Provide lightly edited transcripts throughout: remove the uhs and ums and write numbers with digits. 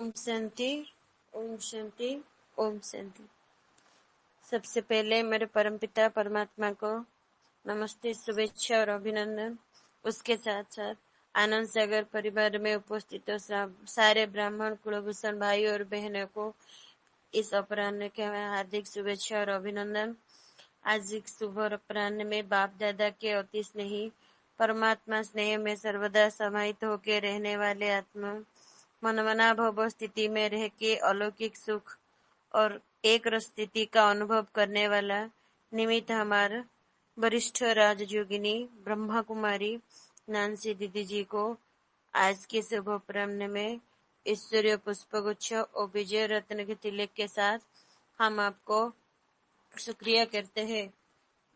ओम शांति, ओम शांति, ओम शांति। सबसे पहले मेरे परमपिता परमात्मा को नमस्ते, शुभेच्छा और अभिनंदन। उसके साथ साथ आनंद सागर परिवार में उपस्थित सारे ब्राह्मण कुलभूषण भाई और बहनों को इस अपराह्न के हार्दिक शुभेच्छा और अभिनंदन। आज एक शुभ अपराह्न में बाप दादा के अति स्नेही परमात्मा स्नेह में सर्वदा समाहित होकर रहने वाले आत्मा मनमना भव स्थिति में रह के अलौकिक सुख और एक रस स्थिति का अनुभव करने वाला निमित्त हमारा वरिष्ठ राजयोगिनी ब्रह्मा कुमारी नानसी दीदी जी को आज के शुभ अपराह्न में ईश्वरीय पुष्पगुच्छ और विजय रत्न के तिलक के साथ हम आपको शुक्रिया करते हैं।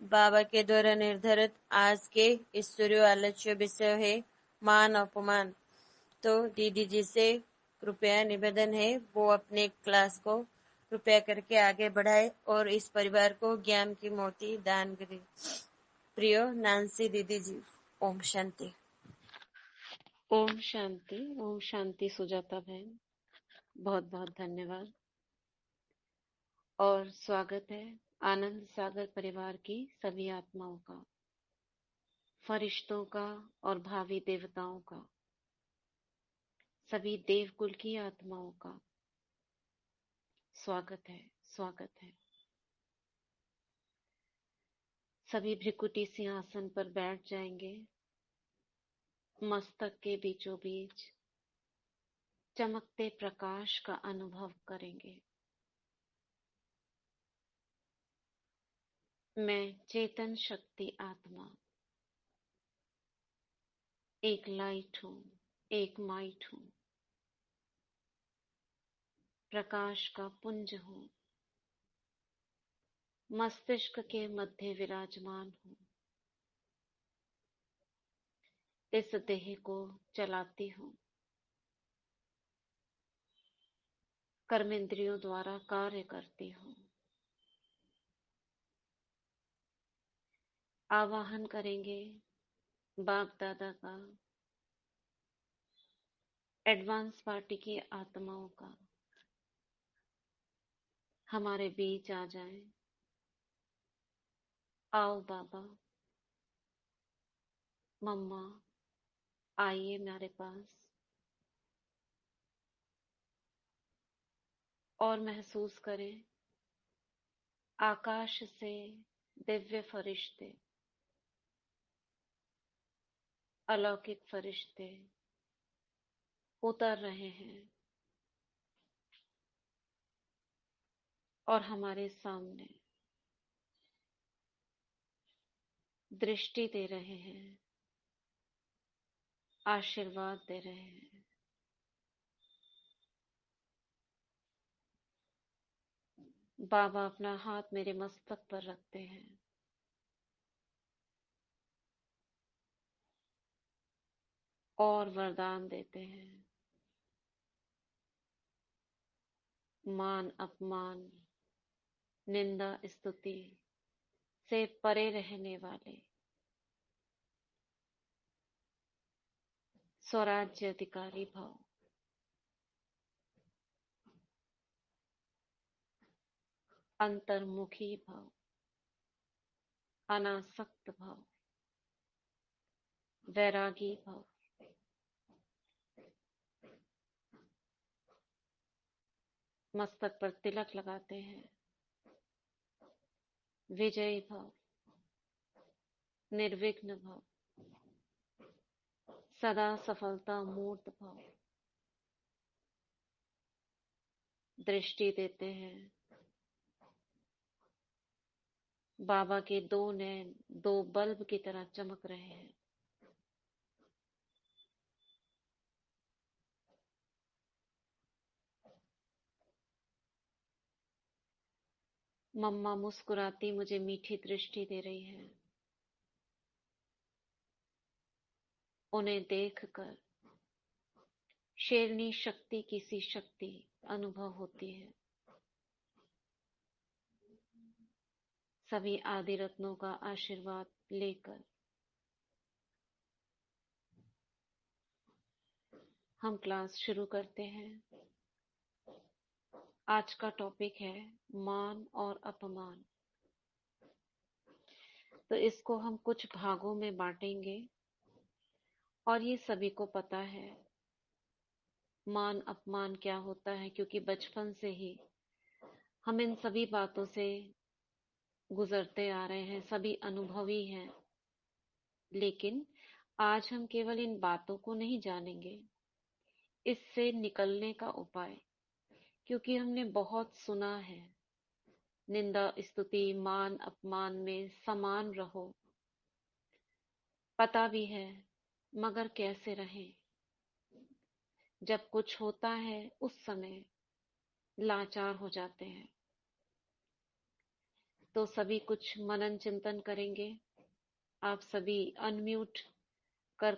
बाबा के द्वारा निर्धारित आज के ईश्वरीय आलोच्य विषय है मान अपमान। तो दीदी जी से कृपया निवेदन है वो अपने क्लास को कृपया करके आगे बढ़ाए और इस परिवार को ज्ञान की मोती दान करे। प्रिय नानसी दीदी जी, ओम शांति। ओम शांति। ओम शांति सुजाता बहन, बहुत बहुत धन्यवाद और स्वागत है आनंद सागर परिवार की सभी आत्माओं का, फरिश्तों का और भावी देवताओं का, सभी देवकुल की आत्माओं का स्वागत है, स्वागत है। सभी भ्रिकुटी सिंहासन पर बैठ जाएंगे। मस्तक के बीचों बीच चमकते प्रकाश का अनुभव करेंगे। मैं चेतन शक्ति आत्मा एक लाइट हूँ, एक माइट हूँ, प्रकाश का पुंज हूँ, मस्तिष्क के मध्य विराजमान हूँ। इस देह को चलाती हूँ, कर्मेंद्रियों द्वारा कार्य करती हूँ। आवाहन करेंगे बाप दादा का, एडवांस पार्टी की आत्माओं का, हमारे बीच आ जाएं। आओ बाबा, मम्मा, आइए मेरे पास और महसूस करें आकाश से दिव्य फरिश्ते, अलौकिक फरिश्ते उतर रहे हैं और हमारे सामने दृष्टि दे रहे हैं, आशीर्वाद दे रहे हैं। बाबा अपना हाथ मेरे मस्तक पर रखते हैं और वरदान देते हैं। मान अपमान, निंदा स्तुति से परे रहने वाले स्वराज्य अधिकारी भाव, अंतर्मुखी भाव, अनासक्त भाव, वैरागी भाव, मस्तक पर तिलक लगाते हैं। विजयी भाव, निर्विघ्न भाव, सदा सफलता मूर्त भाव, दृष्टि देते हैं। बाबा के दो नैन दो बल्ब की तरह चमक रहे हैं। मम्मा मुस्कुराती मुझे मीठी दृष्टि दे रही है। उन्हें देखकर शेरनी शक्ति की सी शक्ति अनुभव होती है। सभी आदि रत्नों का आशीर्वाद लेकर हम क्लास शुरू करते हैं। आज का टॉपिक है मान और अपमान। तो इसको हम कुछ भागों में बांटेंगे और ये सभी को पता है मान अपमान क्या होता है, क्योंकि बचपन से ही हम इन सभी बातों से गुजरते आ रहे हैं, सभी अनुभवी हैं। लेकिन आज हम केवल इन बातों को नहीं जानेंगे, इससे निकलने का उपाय, क्योंकि हमने बहुत सुना है निंदा स्तुति मान अपमान में समान रहो, पता भी है, मगर कैसे रहें? जब कुछ होता है उस समय लाचार हो जाते हैं। तो सभी कुछ मनन चिंतन करेंगे। आप सभी अनम्यूट कर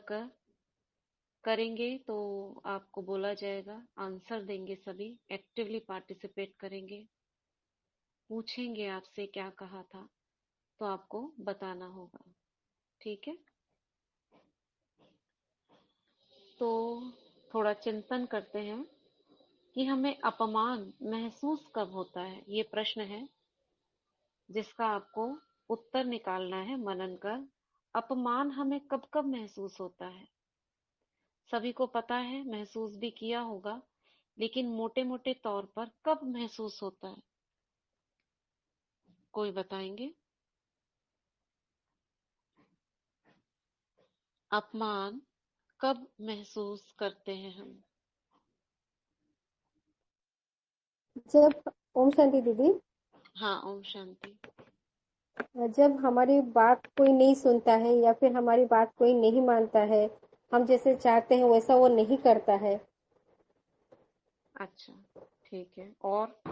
करेंगे तो आपको बोला जाएगा, आंसर देंगे, सभी एक्टिवली पार्टिसिपेट करेंगे। पूछेंगे आपसे क्या कहा था तो आपको बताना होगा, ठीक है? तो थोड़ा चिंतन करते हैं कि हमें अपमान महसूस कब होता है। ये प्रश्न है जिसका आपको उत्तर निकालना है मनन कर। अपमान हमें कब कब महसूस होता है? सभी को पता है, महसूस भी किया होगा, लेकिन मोटे मोटे तौर पर कब महसूस होता है? कोई बताएंगे? अपमान कब महसूस करते हैं हम? जब ओम शांति दीदी, हाँ, ओम शांति। जब हमारी बात कोई नहीं सुनता है या फिर हमारी बात कोई नहीं मानता है, हम जैसे चाहते हैं वैसा वो नहीं करता है। अच्छा, ठीक है। और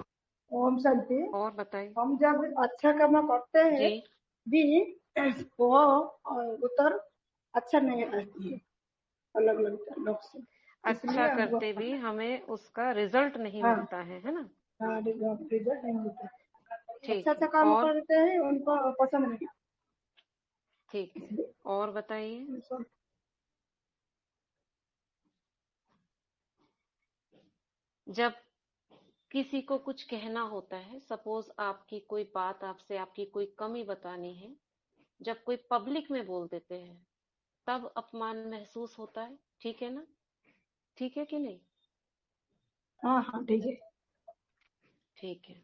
ओम शांति। और बताइए हम जब अच्छा कर्म करते हैं जी। भी वो उत्तर अच्छा नहीं आती है अलग अलग लोग से, अच्छा इसलिए हमको करते भी हमें उसका रिजल्ट नहीं हाँ मिलता है ना? हाँ रिजल्ट नहीं मिलता। ठीक अच्छा अच्छा है। काम और करते हैं उनको पसंद नहीं, ठीक है, इसलिए और बताइए। जब किसी को कुछ कहना होता है, सपोज आपकी कोई बात, आपसे आपकी कोई कमी बतानी है, जब कोई पब्लिक में बोल देते हैं तब अपमान महसूस होता है, ठीक है ना? ठीक है कि नहीं? हाँ हाँ ठीक है। ठीक है।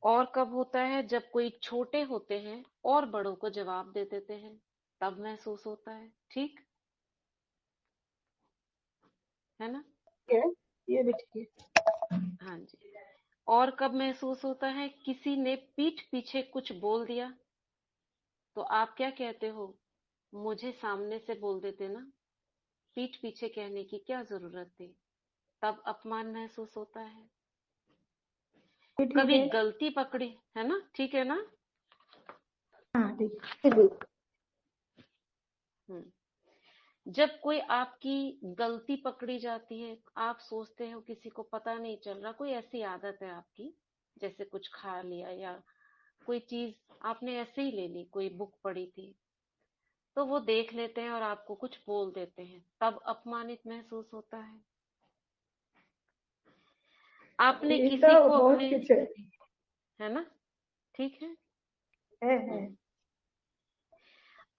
और कब होता है? जब कोई छोटे होते हैं और बड़ों को जवाब दे देते हैं, तब महसूस होता है, ठीक है ना? ठीक है, ये भी ठीक है। हाँ जी। और कब महसूस होता है? किसी ने पीठ पीछे कुछ बोल दिया तो आप क्या कहते हो? मुझे सामने से बोल देते ना, पीठ पीछे कहने की क्या जरूरत थी? तब अपमान महसूस होता है। ये ठीक कभी है। गलती पकड़ी है ना, ठीक है ना? हाँ ठीक है। जब कोई आपकी गलती पकड़ी जाती है, आप सोचते हो किसी को पता नहीं चल रहा, कोई ऐसी आदत है आपकी, जैसे कुछ खा लिया या कोई चीज आपने ऐसे ही ले ली, कोई बुक पड़ी थी तो वो देख लेते हैं और आपको कुछ बोल देते हैं, तब अपमानित महसूस होता है। आपने ये किसी तो को बहुत अपने, कुछ है ना, ठीक है, है।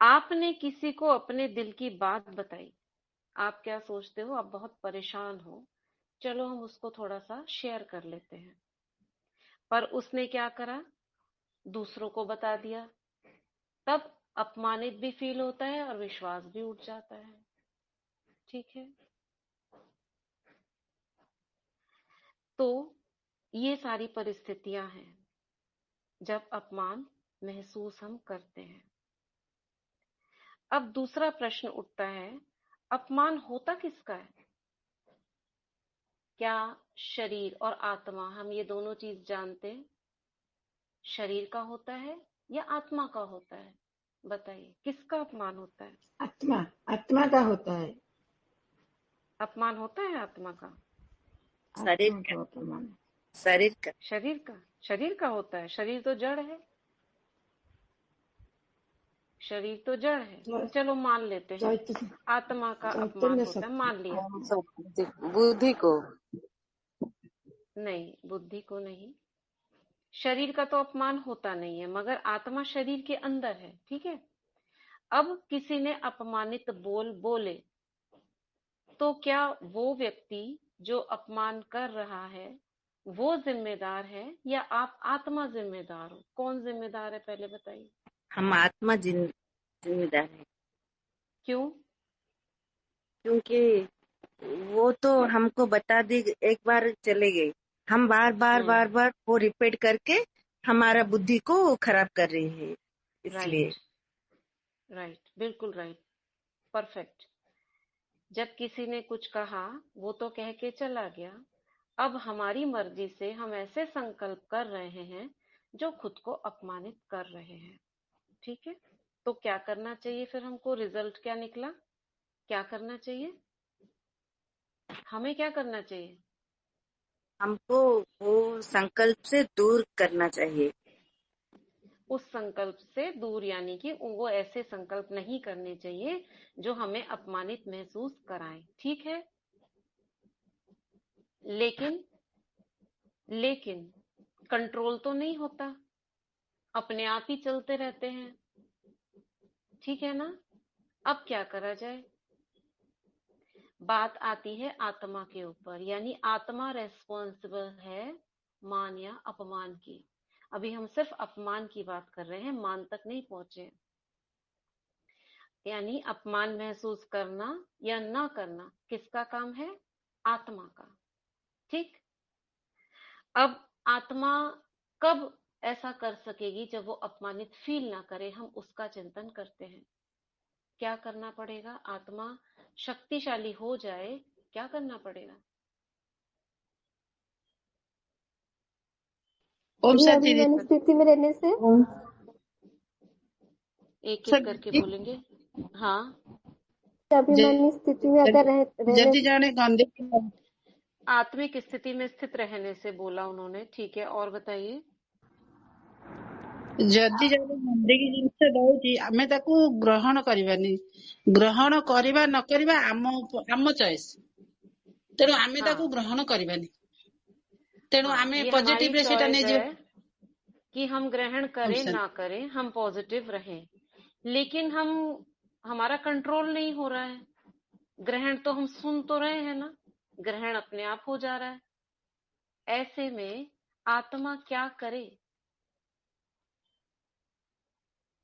आपने किसी को अपने दिल की बात बताई, आप क्या सोचते हो? आप बहुत परेशान हो, चलो हम उसको थोड़ा सा शेयर कर लेते हैं, पर उसने क्या करा? दूसरों को बता दिया, तब अपमानित भी फील होता है और विश्वास भी उठ जाता है, ठीक है? तो ये सारी परिस्थितियां हैं जब अपमान महसूस हम करते हैं। अब दूसरा प्रश्न उठता है, अपमान होता किसका है? क्या शरीर और आत्मा, हम ये दोनों चीज जानते हैं, शरीर का होता है या आत्मा का होता है? बताइए, किसका अपमान होता है? आत्मा आत्मा का होता है। अपमान होता है आत्मा का? शरीर आत्मा का का अपमान। शरीर का शरीर का होता है। शरीर तो जड़ है, शरीर तो जड़ है, चलो मान लेते हैं आत्मा का अपमान चैतन्य होता है, शक्ति। मान लिया। बुद्धि को नहीं, बुद्धि को नहीं। शरीर का तो अपमान होता नहीं है, मगर आत्मा शरीर के अंदर है, ठीक है। अब किसी ने अपमानित बोल बोले तो क्या वो व्यक्ति जो अपमान कर रहा है वो जिम्मेदार है या आप आत्मा जिम्मेदार हो? कौन जिम्मेदार है पहले बताइए। हम आत्मा जिम्मेदार है, क्यों? क्योंकि वो तो हमको बता दी, एक बार चले गए, हम बार बार बार बार वो रिपीट करके हमारा बुद्धि को खराब कर रही है, इसलिए। राइट, राइट, बिल्कुल राइट, परफेक्ट। जब किसी ने कुछ कहा वो तो कह के चला गया, अब हमारी मर्जी से हम ऐसे संकल्प कर रहे हैं जो खुद को अपमानित कर रहे हैं, ठीक है। तो क्या करना चाहिए फिर हमको? रिजल्ट क्या निकला? क्या करना चाहिए? हमें क्या करना चाहिए? हमको वो संकल्प से दूर करना चाहिए। उस संकल्प से दूर, यानी कि वो ऐसे संकल्प नहीं करने चाहिए जो हमें अपमानित महसूस कराएं, ठीक है। लेकिन कंट्रोल तो नहीं होता, अपने आप ही चलते रहते हैं, ठीक है ना। अब क्या करा जाए? बात आती है आत्मा के ऊपर, यानी आत्मा रेस्पॉन्सिबल है मान या अपमान की। अभी हम सिर्फ अपमान की बात कर रहे हैं, मान तक नहीं पहुंचे। यानी अपमान महसूस करना या ना करना किसका काम है? आत्मा का, ठीक। अब आत्मा कब ऐसा कर सकेगी? जब वो अपमानित फील ना करे, हम उसका चिंतन करते हैं। क्या करना पड़ेगा? आत्मा शक्तिशाली हो जाए, क्या करना पड़ेगा? अभिमानी स्थिति में रहने से एक एक करके बोलेंगे। हाँ, अभिमानी स्थिति में अगर रहने आत्मिक स्थिति में स्थित रहने से बोला उन्होंने, ठीक है। और बताइए। जदि जब जिंदगी जिनस दौची आमे ताकू ग्रहण करबानी, ग्रहण करबा न करबा आम चॉइस, तेणु आमे ताकू ग्रहण करबानी, तेणु आमे ये पॉजिटिव रे सेटा हमारी नै चॉइस है कि हम ग्रहण करें ना करें, हम पॉजिटिव रहें। लेकिन हमारा कंट्रोल नहीं हो रहा है। ग्रहण तो हम सुन तो रहे हैं ना, ग्रहण अपने आप हो जा रहा है। ऐसे में आत्मा क्या करे?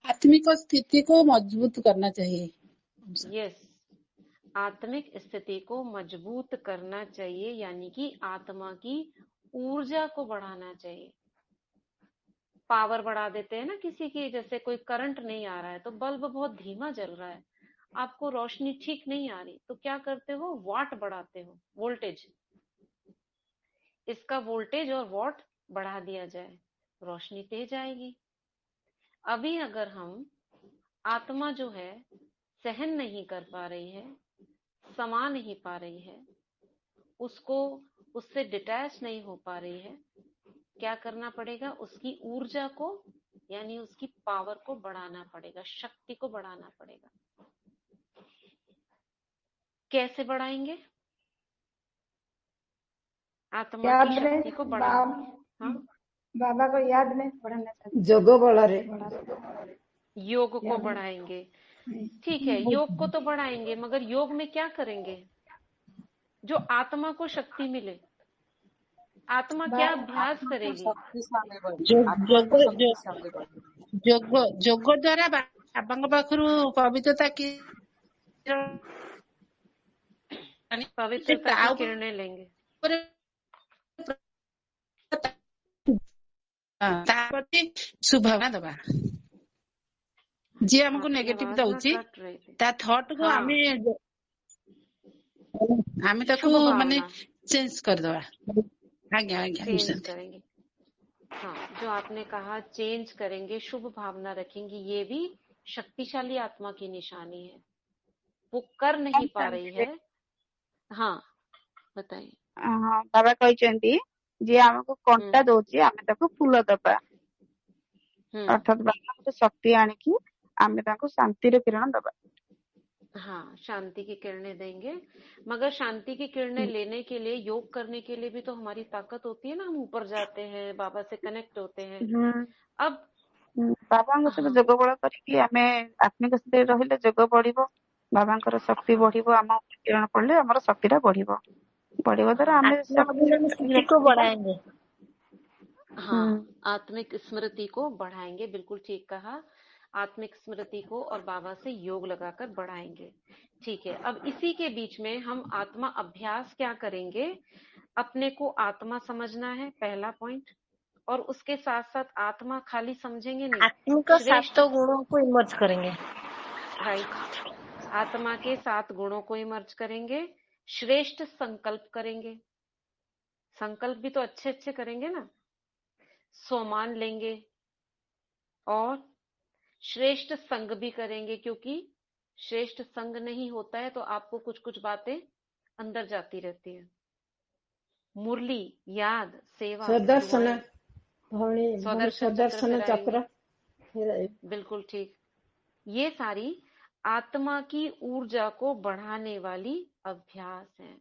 आत्मिक स्थिति को मजबूत करना चाहिए। यस, आत्मिक स्थिति को मजबूत करना चाहिए, यानी कि आत्मा की ऊर्जा को बढ़ाना चाहिए। पावर बढ़ा देते हैं ना किसी की, जैसे कोई करंट नहीं आ रहा है तो बल्ब बहुत धीमा जल रहा है, आपको रोशनी ठीक नहीं आ रही, तो क्या करते हो? वाट बढ़ाते हो, वोल्टेज। इसका वोल्टेज और वाट बढ़ा दिया जाए, रोशनी तेज आएगी। अभी अगर हम आत्मा जो है सहन नहीं कर पा रही है, समा नहीं पा रही है, उससे डिटैच नहीं हो पा रही है, क्या करना पड़ेगा? उसकी ऊर्जा को, यानी उसकी पावर को बढ़ाना पड़ेगा, शक्ति को बढ़ाना पड़ेगा। कैसे बढ़ाएंगे? आत्मा की शक्ति को बढ़ाना, बाबा को याद नहीं पढ़ना चाहिए, जोग बल रे योग को बढ़ाएंगे, ठीक है। योग को तो बढ़ाएंगे, मगर योग में क्या करेंगे जो आत्मा को शक्ति मिले? आत्मा क्या अभ्यास करेगी? जोग द्वारा बाबांग पाखरु पवित्रता की किरणें लेंगे। सुभावना दबा जी हमको नेगेटिव दउची ता थॉट को आमे ताको माने चेंज कर दवा। आज्ञा आज्ञा चेंज करेंगे। हाँ, जो आपने कहा चेंज करेंगे, शुभ भावना रखेंगे, ये भी शक्तिशाली आत्मा की निशानी है। वो कर नहीं पा रही है। हाँ बताइए। बाबा कहते जे हमको कंटा दौची आमे ताको फूल दबा, अर्थात बाबा शक्ति आनिकी आमे ताको शांति रे किरण दबा। हाँ, शांति की किरणें देंगे। मगर शांति की किरणें लेने के लिए, योग करने के लिए भी तो हमारी ताकत होती है ना, हम ऊपर जाते हैं, बाबा से कनेक्ट होते हैं। अब बाबाଙ୍କ ସହିତ हाँ, ଯୋଗ ବଳ କରିକି ଆମେ ଆତ୍ମିକ ସ୍ଥିତିରେ ରହିଲେ ଯୋଗ ବଢିବ, ବାବାଙ୍କର ଶକ୍ତି हाँ, ବଢିବ, ଆମ ଉପରେ କିରଣ ପଡିଲେ ଆମର ଶକ୍ତିଟା ବଢିବ, ବଢିବା ଦ୍ୱାରା हाँ, ଆମେ आत्मा स्मृति को बढ़ाएंगे। हाँ, आत्मिक स्मृति को बढ़ाएंगे, बिल्कुल ठीक कहा। आत्मिक स्मृति को और बाबा से योग लगाकर बढ़ाएंगे। ठीक है, अब इसी के बीच में हम आत्मा अभ्यास क्या करेंगे? अपने को आत्मा समझना है, पहला पॉइंट। और उसके साथ साथ आत्मा खाली समझेंगे नहीं, आत्मिक श्रेष्ठ, 7 गुणों को इमर्ज करेंगे। राइट, आत्मा के 7 गुणों को इमर्ज करेंगे, श्रेष्ठ संकल्प करेंगे। संकल्प भी तो अच्छे अच्छे करेंगे ना, सोमान लेंगे और श्रेष्ठ संग भी करेंगे, क्योंकि श्रेष्ठ संग नहीं होता है तो आपको कुछ कुछ बातें अंदर जाती रहती है। मुरली, याद, सेवा, सदर्शन दुआएं, भवनी भवनी स्वदर्शन चक्र सदर्शन फिराएंगे, चक्र बिल्कुल ठीक। ये सारी आत्मा की ऊर्जा को बढ़ाने वाली अभ्यास है,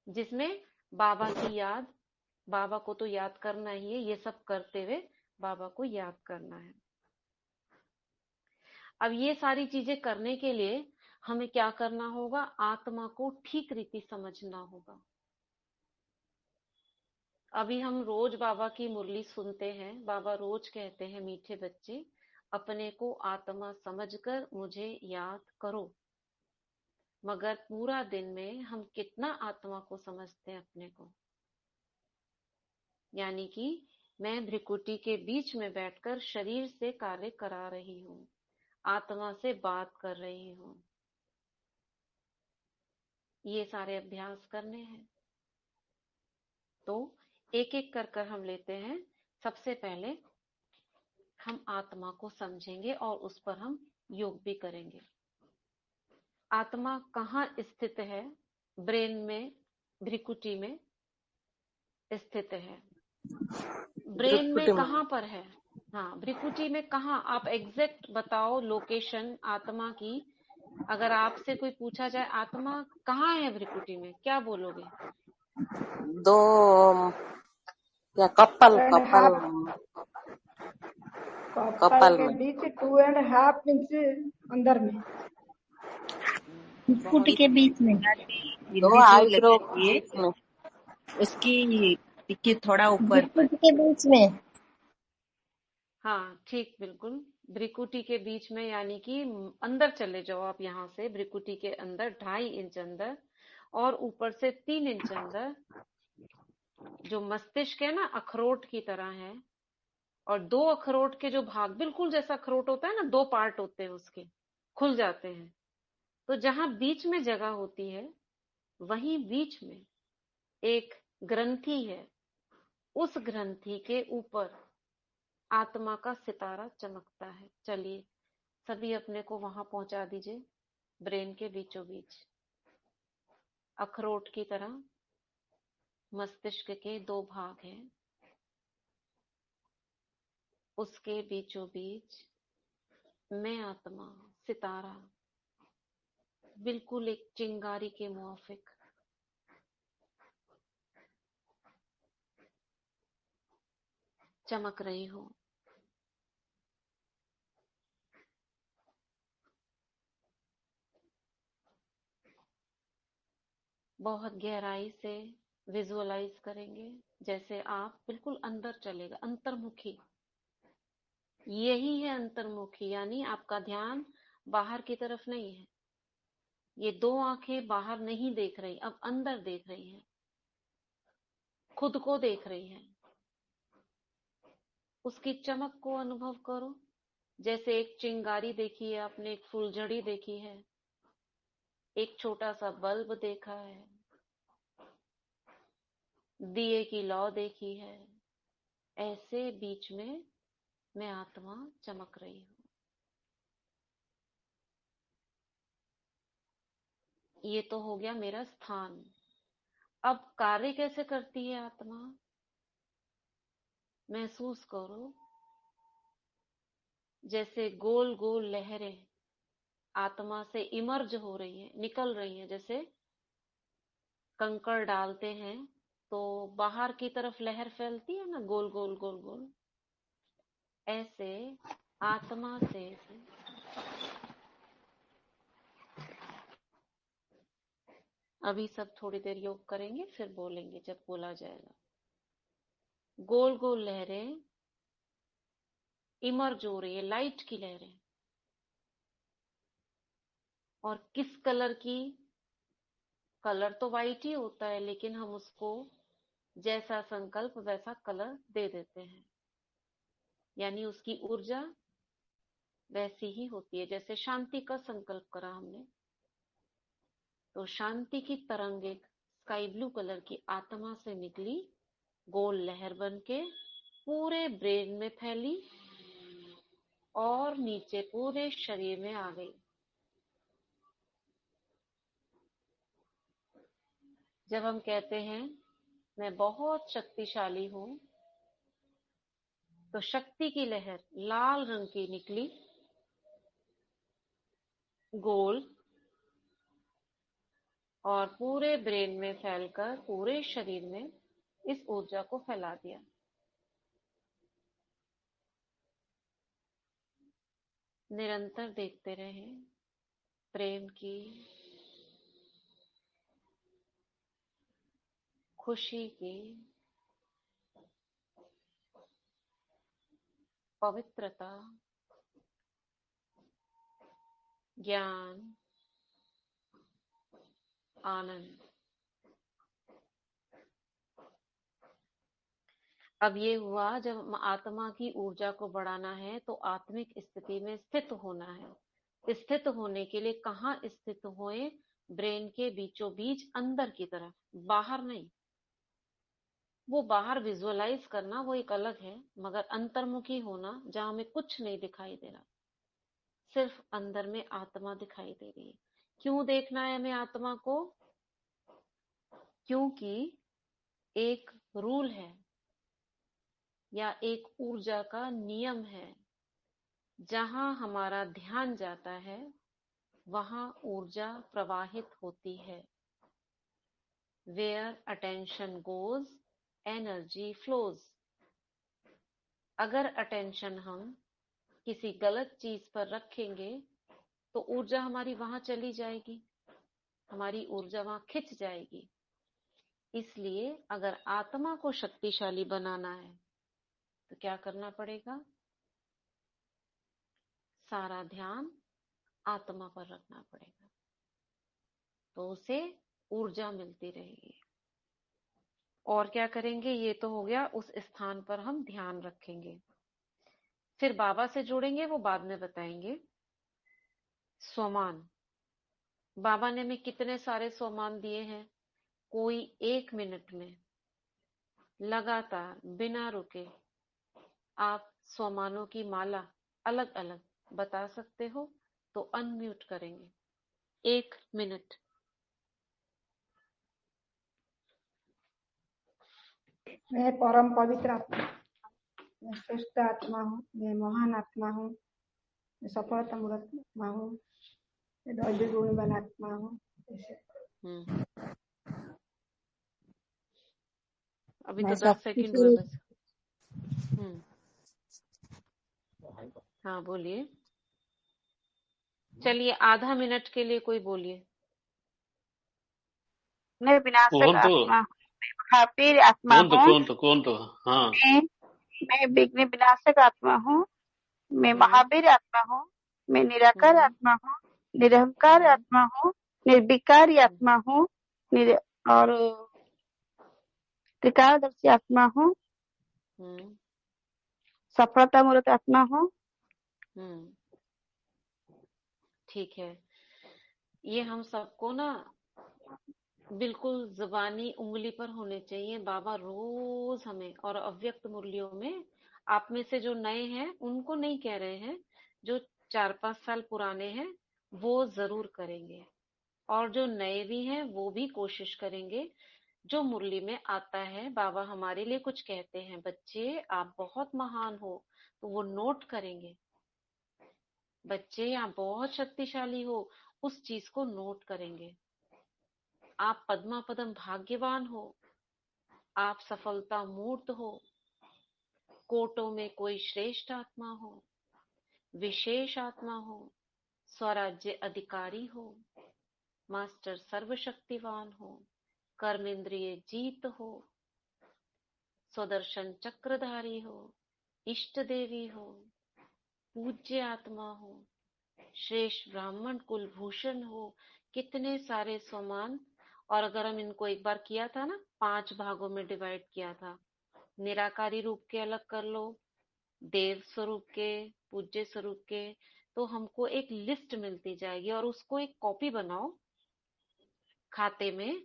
जिसमें बाबा की याद, बाबा को तो याद करना ही है, ये सब करते हुए बाबा को याद करना है। अब ये सारी चीजें करने के लिए हमें क्या करना होगा? आत्मा को ठीक रीति समझना होगा। अभी हम रोज बाबा की मुरली सुनते हैं, बाबा रोज कहते हैं, मीठे बच्चे अपने को आत्मा समझकर मुझे याद करो। मगर पूरा दिन में हम कितना आत्मा को समझते हैं अपने को? यानी कि मैं भ्रिकुटी के बीच में बैठकर शरीर से कार्य करा रही हूँ, आत्मा से बात कर रही हूँ। ये सारे अभ्यास करने हैं। तो एक एक कर कर हम लेते हैं। सबसे पहले हम आत्मा को समझेंगे और उस पर हम योग भी करेंगे। आत्मा कहाँ स्थित है? ब्रेन में, भ्रिकुटी में स्थित है। ब्रेन में कहाँ पर है? हाँ, भ्रिकुटी में कहाँ? आप एग्जैक्ट बताओ लोकेशन आत्मा की। अगर आपसे कोई पूछा जाए आत्मा कहाँ है भ्रिकुटी में, क्या बोलोगे? दो या कपल हाफ कपल के में बीच 2.5 इंच अंदर में, फुट के बीच में। दो बिंदी जो आईब्रो लगाती है बीच में। उसकी टिक्की थोड़ा ऊपर पर। फुट के बीच में। हाँ, ठीक, बिल्कुल भ्रिकुटी के बीच में, यानी कि अंदर चले जाओ आप, यहाँ से भ्रिकुटी के अंदर 2.5 इंच अंदर और ऊपर से 3 इंच अंदर। जो मस्तिष्क है ना, अखरोट की तरह है, और 2 अखरोट के जो भाग, बिल्कुल जैसा अखरोट होता है ना, 2 पार्ट होते हैं उसके, खुल जाते हैं। तो जहां बीच में जगह होती है, वहीं बीच में एक ग्रंथि है। उस ग्रंथि के ऊपर आत्मा का सितारा चमकता है। चलिए सभी अपने को वहां पहुंचा दीजिए। ब्रेन के बीचों बीच अखरोट की तरह मस्तिष्क के 2 भाग हैं, उसके बीचों बीच मैं आत्मा, सितारा, बिल्कुल एक चिंगारी के मुआफिक चमक रही हूँ। बहुत गहराई से विजुअलाइज करेंगे, जैसे आप बिल्कुल अंदर चलेगा, अंतर्मुखी। यही है अंतर्मुखी, यानी आपका ध्यान बाहर की तरफ नहीं है। ये 2 आंखें बाहर नहीं देख रही, अब अंदर देख रही हैं, खुद को देख रही हैं। उसकी चमक को अनुभव करो। जैसे एक चिंगारी देखी है आपने, एक फुलझड़ी देखी है, एक छोटा सा बल्ब देखा है, दिए की लौ देखी है, ऐसे बीच में मैं आत्मा चमक रही हूँ। ये तो हो गया मेरा स्थान। अब कार्य कैसे करती है आत्मा? महसूस करो, जैसे गोल गोल लहरें आत्मा से इमर्ज हो रही है, निकल रही है। जैसे कंकड़ डालते हैं तो बाहर की तरफ लहर फैलती है ना, गोल गोल गोल गोल, ऐसे आत्मा से अभी सब थोड़ी देर योग करेंगे, फिर बोलेंगे जब बोला जाएगा। गोल गोल लहरें इमर्ज हो रही है, लाइट की लहरें। और किस कलर की? कलर तो वाइट ही होता है, लेकिन हम उसको जैसा संकल्प वैसा कलर दे देते हैं, यानी उसकी ऊर्जा वैसी ही होती है। जैसे शांति का संकल्प करा हमने, तो शांति की तरंग एक स्काई ब्लू कलर की आत्मा से निकली, गोल लहर बन के पूरे ब्रेन में फैली और नीचे पूरे शरीर में आ गई। जब हम कहते हैं मैं बहुत शक्तिशाली हूं, तो शक्ति की लहर लाल रंग की निकली, गोल, और पूरे ब्रेन में फैलकर पूरे शरीर में इस ऊर्जा को फैला दिया। निरंतर देखते रहें प्रेम की, खुशी की, पवित्रता, ज्ञान, आनंद। अब ये हुआ, जब आत्मा की ऊर्जा को बढ़ाना है तो आत्मिक स्थिति में स्थित होना है। स्थित होने के लिए कहाँ स्थित होए? ब्रेन के बीचों बीच, अंदर की तरफ, बाहर नहीं। वो बाहर विजुअलाइज करना वो एक अलग है, मगर अंतर्मुखी होना, जहां हमें कुछ नहीं दिखाई दे रहा, सिर्फ अंदर में आत्मा दिखाई दे रही है। क्यों देखना है हमें आत्मा को? क्योंकि एक रूल है या एक ऊर्जा का नियम है, जहां हमारा ध्यान जाता है वहां ऊर्जा प्रवाहित होती है। Where attention goes, energy flows। अगर अटेंशन हम किसी गलत चीज पर रखेंगे तो ऊर्जा हमारी वहां चली जाएगी, हमारी ऊर्जा वहां खिंच जाएगी। इसलिए अगर आत्मा को शक्तिशाली बनाना है तो क्या करना पड़ेगा? सारा ध्यान आत्मा पर रखना पड़ेगा, तो उसे ऊर्जा मिलती रहेगी। और क्या करेंगे? ये तो हो गया, उस स्थान पर हम ध्यान रखेंगे। फिर बाबा से जुड़ेंगे, वो बाद में बताएंगे। स्वमान, बाबा ने हमें कितने सारे स्वमान दिए हैं। कोई 1 मिनट में लगातार बिना रुके आप स्वमानों की माला अलग अलग बता सकते हो, तो अनम्यूट करेंगे 1 मिनट। मैं परम पवित्र आत्मा, मैं श्रेष्ठ आत्मा हूँ, मैं महान आत्मा हूँ, मैं सफलता मूर्त आत्मा हूँ, मैं दैवी गुण वाला आत्मा हूँ। अभी तो 10 सेकंड हुए बस। हाँ बोलिए, चलिए आधा मिनट के लिए कोई बोलिए। मैं विनाशक आत्मा हूँ, मैं महावीर आत्मा हूँ, मैं विघ्न विनाशक आत्मा हूँ, मैं महावीर आत्मा हूँ, मैं निराकार आत्मा हूँ, निरहंकार आत्मा हूँ, निर्विकारी आत्मा हूँ, और त्रिकालदर्शी आत्मा हूँ, सफलता मूर्त आत्मा हूँ। ठीक है, ये हम सबको ना बिल्कुल जुबानी उंगली पर होने चाहिए। बाबा रोज हमें, और अव्यक्त मुरलियों में, आप में से जो नए हैं उनको नहीं कह रहे हैं, जो 4-5 साल पुराने हैं वो जरूर करेंगे, और जो नए भी हैं वो भी कोशिश करेंगे। जो मुरली में आता है बाबा हमारे लिए कुछ कहते हैं, बच्चे आप बहुत महान हो, तो वो नोट करेंगे। बच्चे यहाँ बहुत शक्तिशाली हो, उस चीज को नोट करेंगे। आप पद्मा पदम भाग्यवान हो, आप सफलता मूर्त हो, कोटों में कोई श्रेष्ठ आत्मा हो, विशेष आत्मा हो, स्वराज्य अधिकारी हो, मास्टर सर्वशक्तिवान हो, कर्मेंद्रिय जीत हो, स्वदर्शन चक्रधारी हो, इष्ट देवी हो, पूज्य आत्मा हो, श्रेष्ठ ब्राह्मण कुलभूषण हो, कितने सारे स्वमान। और अगर हम इनको एक बार किया था ना, 5 भागों में डिवाइड किया था, निराकारी रूप के अलग कर लो, देव स्वरूप के, पूज्य स्वरूप के, तो हमको एक लिस्ट मिलती जाएगी। और उसको एक कॉपी बनाओ खाते में,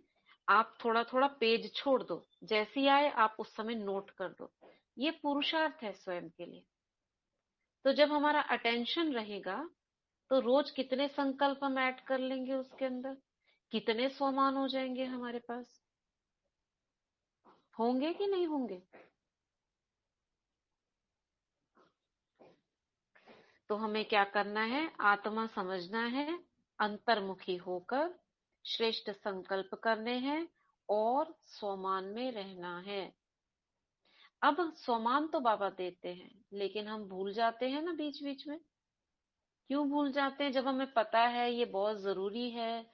आप थोड़ा थोड़ा पेज छोड़ दो, जैसी आए आप उस समय नोट कर दो। ये पुरुषार्थ है स्वयं के लिए। तो जब हमारा अटेंशन रहेगा तो रोज कितने संकल्प हम ऐड कर लेंगे, उसके अंदर कितने स्वमान हो जाएंगे हमारे पास, होंगे कि नहीं होंगे? तो हमें क्या करना है, आत्मा समझना है, अंतर्मुखी होकर श्रेष्ठ संकल्प करने हैं और स्वमान में रहना है। अब स्वमान तो बाबा देते हैं, लेकिन हम भूल जाते हैं ना बीच बीच में। क्यों भूल जाते हैं? जब हमें पता है ये बहुत जरूरी है,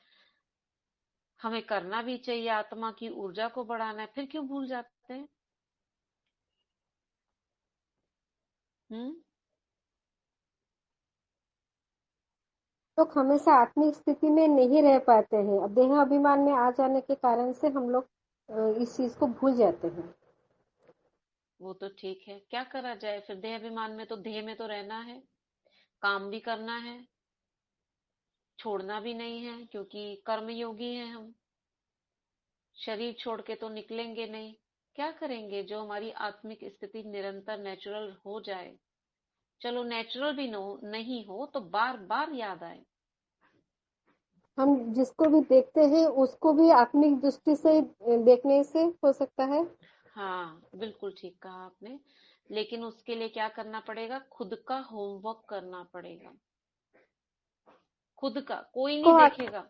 हमें करना भी चाहिए, आत्मा की ऊर्जा को बढ़ाना है, फिर क्यों भूल जाते हैं? लोग हमेशा आत्मिक स्थिति में नहीं रह पाते हैं। अब देह अभिमान में आ जाने के कारण से हम लोग इस चीज को भूल जाते हैं। वो तो ठीक है, क्या करा जाए फिर? देह अभिमान में तो, देह में तो रहना है, काम भी करना है, छोड़ना भी नहीं है, क्योंकि कर्म योगी हैं हम। शरीर छोड़ के तो निकलेंगे नहीं। क्या करेंगे? जो हमारी आत्मिक स्थिति निरंतर नेचुरल हो जाए। चलो नेचुरल भी नहीं हो तो बार बार याद आए। हम जिसको भी देखते हैं उसको भी आत्मिक दृष्टि से देखने से हो सकता है। हाँ, बिल्कुल ठीक कहा आपने। लेकिन उसके लिए क्या करना पड़ेगा? खुद का होमवर्क करना पड़ेगा। खुद का, कोई नहीं देखेगा।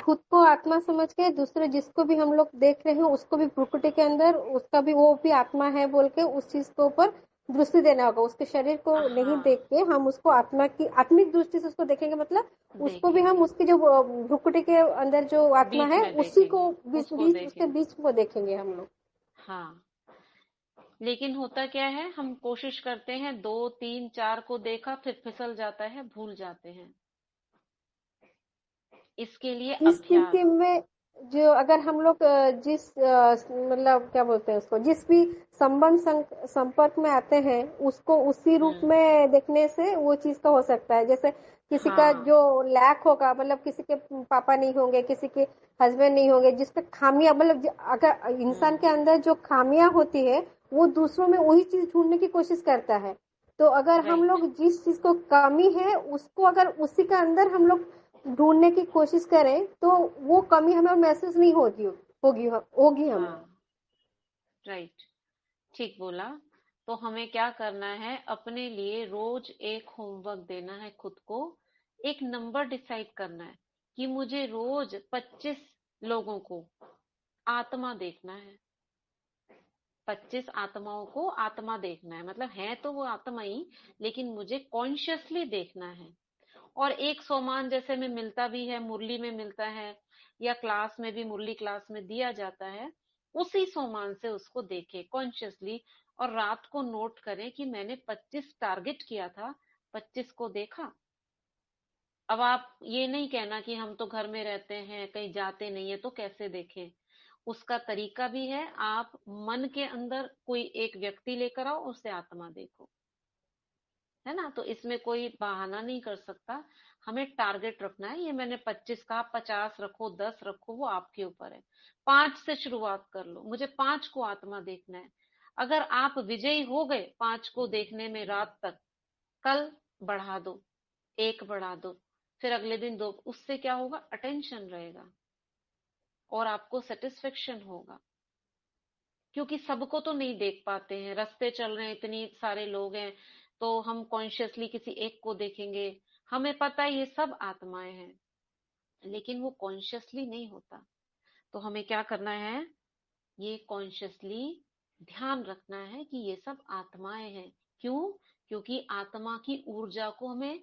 खुद को आत्मा समझ के दूसरे जिसको भी हम लोग देख रहे हैं उसको भी प्रकृति के अंदर उसका भी, वो भी आत्मा है बोल के उस चीज के ऊपर दृष्टि देना होगा। उसके शरीर को नहीं देख के हम उसको आत्मा की आत्मिक दृष्टि से उसको देखेंगे। मतलब उसको भी हम उसके जो प्रकृति के अंदर जो आत्मा है उसी को उसके बीच को देखेंगे हम लोग। हाँ, लेकिन होता क्या है, हम कोशिश करते हैं 2, 3, 4 को देखा, फिर फिसल जाता है, भूल जाते हैं। इसके लिए इस अभ्यास। स्थिति में जो अगर हम लोग जिस मतलब क्या बोलते हैं उसको, जिस भी संपर्क में आते हैं उसको उसी रूप में देखने से वो चीज का हो सकता है। जैसे किसी का जो लैक होगा, मतलब किसी के पापा नहीं होंगे, किसी के हस्बैंड नहीं होंगे, जिसपे खामियां, मतलब अगर इंसान के अंदर जो खामियां होती है वो दूसरों में वही चीज ढूंढने की कोशिश करता है। तो अगर हम लोग जिस चीज को कमी है उसको अगर उसी के अंदर हम लोग ढूंढने की कोशिश करें तो वो कमी हमें महसूस नहीं होगी हमें। राइट, ठीक बोला। तो हमें क्या करना है, अपने लिए रोज एक होमवर्क देना है खुद को। एक नंबर डिसाइड करना है कि मुझे रोज 25 लोगों को आत्मा देखना है। 25 आत्माओं को आत्मा देखना है, मतलब है तो वो आत्मा ही, लेकिन मुझे कॉन्शियसली देखना है। और एक सोमान जैसे में मिलता भी है, मुरली में मिलता है, या क्लास में भी, मुरली क्लास में दिया जाता है, उसी सोमान से उसको देखे कॉन्शियसली। और रात को नोट करें कि मैंने 25 टारगेट किया था, 25 को देखा। अब आप ये नहीं कहना कि हम तो घर में रहते हैं, कहीं जाते नहीं है, तो कैसे देखें? उसका तरीका भी है। आप मन के अंदर कोई एक व्यक्ति लेकर आओ, उससे आत्मा देखो, है ना? तो इसमें कोई बहाना नहीं कर सकता। हमें टारगेट रखना है। ये मैंने 25 कहा, 50 रखो, 10 रखो, वो आपके ऊपर है। 5 से शुरुआत कर लो, मुझे 5 को आत्मा देखना है। अगर आप विजयी हो गए 5 को देखने में रात तक, कल बढ़ा दो, 1 बढ़ा दो, फिर अगले दिन 2। उससे क्या होगा? अटेंशन रहेगा और आपको सेटिस्फेक्शन होगा। क्योंकि सबको तो नहीं देख पाते हैं, रास्ते चल रहे हैं, इतनी सारे लोग हैं, तो हम कॉन्शियसली किसी एक को देखेंगे, हमें पता है ये सब आत्माएं हैं, लेकिन वो कॉन्शियसली नहीं होता। तो हमें क्या करना है, ये कॉन्शियसली ध्यान रखना है कि ये सब आत्माएं हैं। क्यों? क्योंकि आत्मा की ऊर्जा को हमें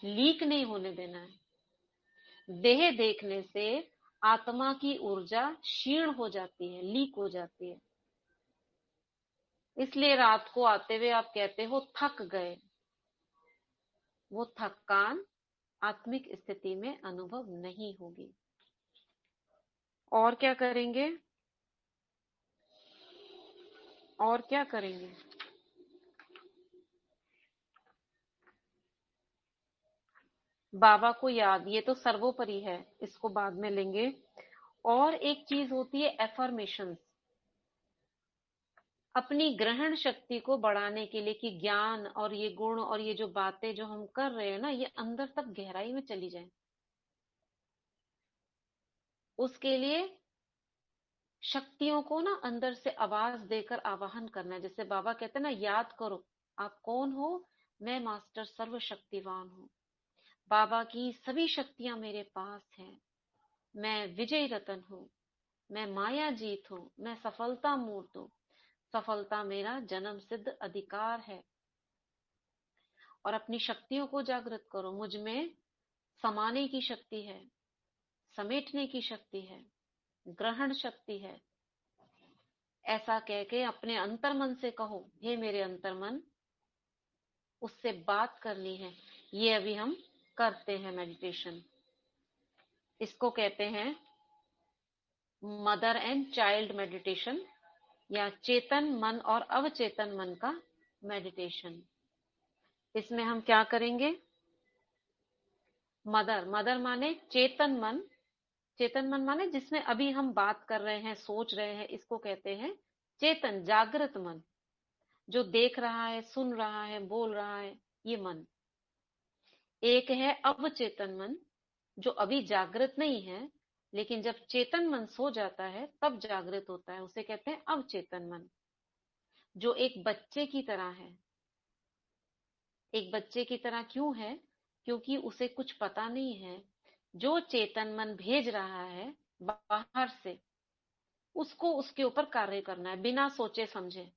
लीक नहीं होने देना है। देह देखने से आत्मा की ऊर्जा क्षीण हो जाती है, लीक हो जाती है। इसलिए रात को आते हुए आप कहते हो थक गए। वो थकान आत्मिक स्थिति में अनुभव नहीं होगी। और क्या करेंगे? और क्या करेंगे? बाबा को याद, ये तो सर्वोपरि है, इसको बाद में लेंगे। और एक चीज होती है एफर्मेशंस, अपनी ग्रहण शक्ति को बढ़ाने के लिए, कि ज्ञान और ये गुण और ये जो बातें जो हम कर रहे हैं ना, ये अंदर तक गहराई में चली जाए। उसके लिए शक्तियों को ना अंदर से आवाज देकर आवाहन करना है। जैसे बाबा कहते हैं ना, याद करो आप कौन हो, मैं मास्टर सर्वशक्तिवान हूँ, बाबा की सभी शक्तियां मेरे पास हैं, मैं विजय रतन हूँ, मैं माया जीत हूँ, मैं सफलता मूर्त हूँ, सफलता मेरा जन्म सिद्ध अधिकार है। और अपनी शक्तियों को जागृत करो, मुझ में समाने की शक्ति है, समेटने की शक्ति है, ग्रहण शक्ति है। ऐसा कह के अपने अंतर्मन से कहो, हे मेरे अंतर्मन, उससे बात करनी है। ये अभी हम करते हैं मेडिटेशन। इसको कहते हैं मदर एंड चाइल्ड मेडिटेशन, या चेतन मन और अवचेतन मन का मेडिटेशन। इसमें हम क्या करेंगे? मदर माने चेतन मन, चेतन मन माने जिसमें अभी हम बात कर रहे हैं, सोच रहे हैं, इसको कहते हैं चेतन, जागृत मन, जो देख रहा है, सुन रहा है, बोल रहा है, ये मन। एक है अवचेतन मन, जो अभी जागृत नहीं है, लेकिन जब चेतन मन सो जाता है तब जागृत होता है, उसे कहते हैं अवचेतन मन, जो एक बच्चे की तरह है। एक बच्चे की तरह क्यों है? क्योंकि उसे कुछ पता नहीं है। जो चेतन मन भेज रहा है बाहर से, उसको उसके ऊपर कार्य करना है, बिना सोचे समझे।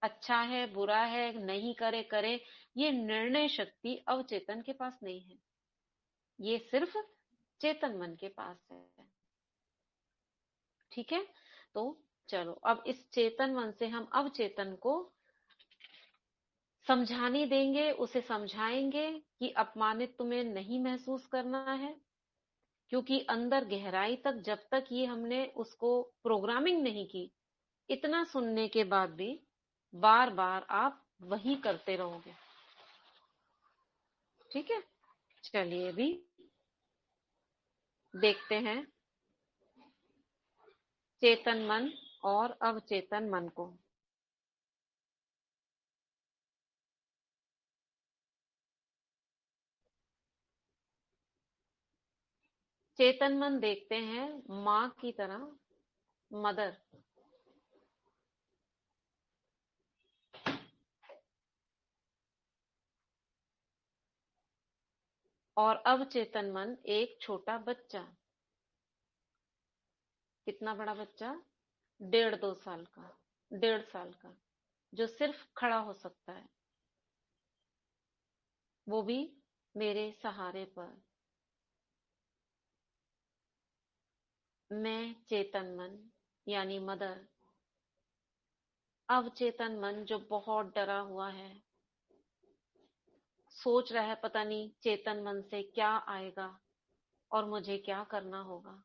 अच्छा है, बुरा है, नहीं करे करे, ये निर्णय शक्ति अवचेतन के पास नहीं है, ये सिर्फ चेतन मन के पास है। ठीक है? तो चलो अब इस चेतन मन से हम अवचेतन को समझाने देंगे, उसे समझाएंगे कि अपमानित तुम्हें नहीं महसूस करना है। क्योंकि अंदर गहराई तक जब तक ये हमने उसको प्रोग्रामिंग नहीं की, इतना सुनने के बाद भी बार बार आप वही करते रहोगे। ठीक है? चलिए भी देखते हैं चेतन मन और अवचेतन मन को। चेतन मन देखते हैं माँ की तरह, मदर। और अवचेतन मन एक छोटा बच्चा। कितना बड़ा बच्चा? 1.5-2 साल का, 1.5 साल का, जो सिर्फ खड़ा हो सकता है, वो भी मेरे सहारे पर। मैं चेतन मन यानी मदर, अवचेतन मन जो बहुत डरा हुआ है, सोच रहा है पता नहीं चेतन मन से क्या आएगा और मुझे क्या करना होगा।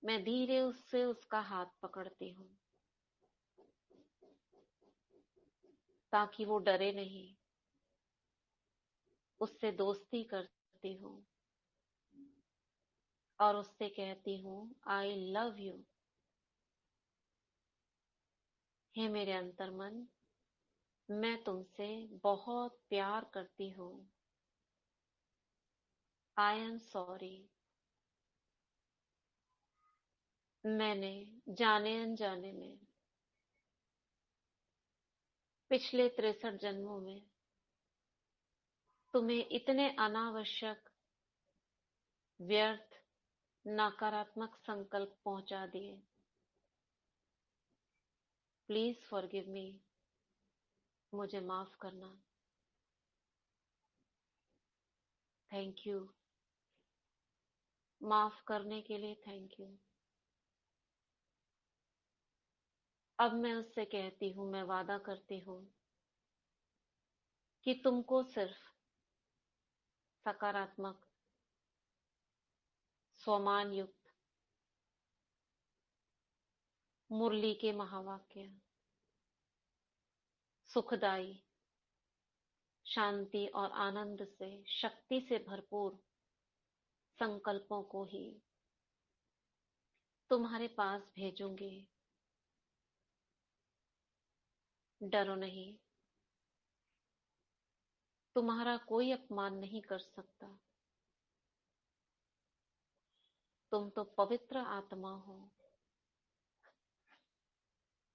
मैं धीरे उससे उसका हाथ पकड़ती हूँ ताकि वो डरे नहीं। उससे दोस्ती करती हूँ और उससे कहती हूँ आई लव यू। हे मेरे अंतर्मन, मैं तुमसे बहुत प्यार करती हूँ। आई एम सॉरी, मैंने जाने अनजाने में पिछले 63 जन्मों में तुम्हें इतने अनावश्यक, व्यर्थ, नकारात्मक संकल्प पहुंचा दिए। प्लीज फॉरगिव मी, मुझे माफ करना। थैंक यू, माफ करने के लिए थैंक यू। अब मैं उससे कहती हूँ, मैं वादा करती हूँ कि तुमको सिर्फ सकारात्मक, स्वमान युक्त मुरली के महावाक्य, सुखदाई, शांति और आनंद से, शक्ति से भरपूर संकल्पों को ही तुम्हारे पास भेजूंगी। डरो नहीं, तुम्हारा कोई अपमान नहीं कर सकता। तुम तो पवित्र आत्मा हो,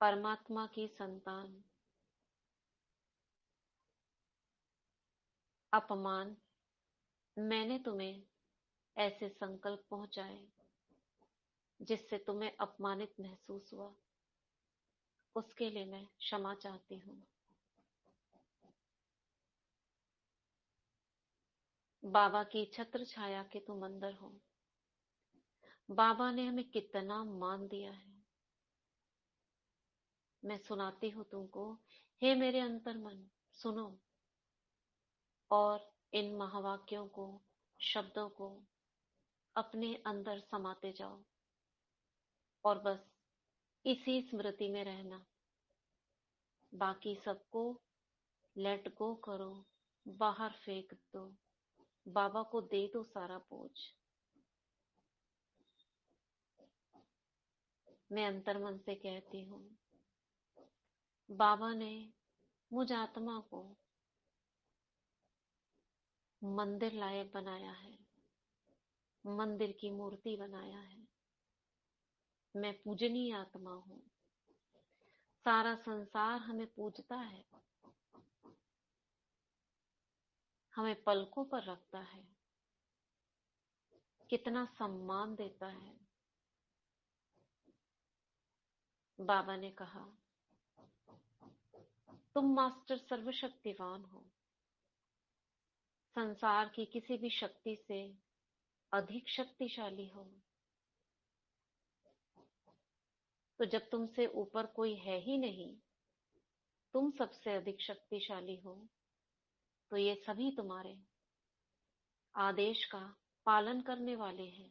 परमात्मा की संतान। अपमान, मैंने तुम्हें ऐसे संकल्प पहुंचाए जिससे तुम्हें अपमानित महसूस हुआ, उसके लिए मैं क्षमा चाहती हूँ। बाबा की छत्र छाया के तुम अंदर हो। बाबा ने हमें कितना मान दिया है। मैं सुनाती हूँ तुमको। हे मेरे अंतर्मन, सुनो और इन महावाक्यों को, शब्दों को अपने अंदर समाते जाओ और बस इसी स्मृति में रहना। बाकी सबको लेट गो करो, बाहर फेंक दो, बाबा को दे दो सारा बोझ। मैं अंतर्मन से कहती हूँ, बाबा ने मुझ आत्मा को मंदिर लायक बनाया है, मंदिर की मूर्ति बनाया है। मैं पूजनीय आत्मा हूँ। सारा संसार हमें पूजता है, हमें पलकों पर रखता है, कितना सम्मान देता है। बाबा ने कहा, तुम मास्टर सर्वशक्तिवान हो, संसार की किसी भी शक्ति से अधिक शक्तिशाली हो। तो जब तुमसे ऊपर कोई है ही नहीं, तुम सबसे अधिक शक्तिशाली हो, तो ये सभी तुम्हारे आदेश का पालन करने वाले हैं।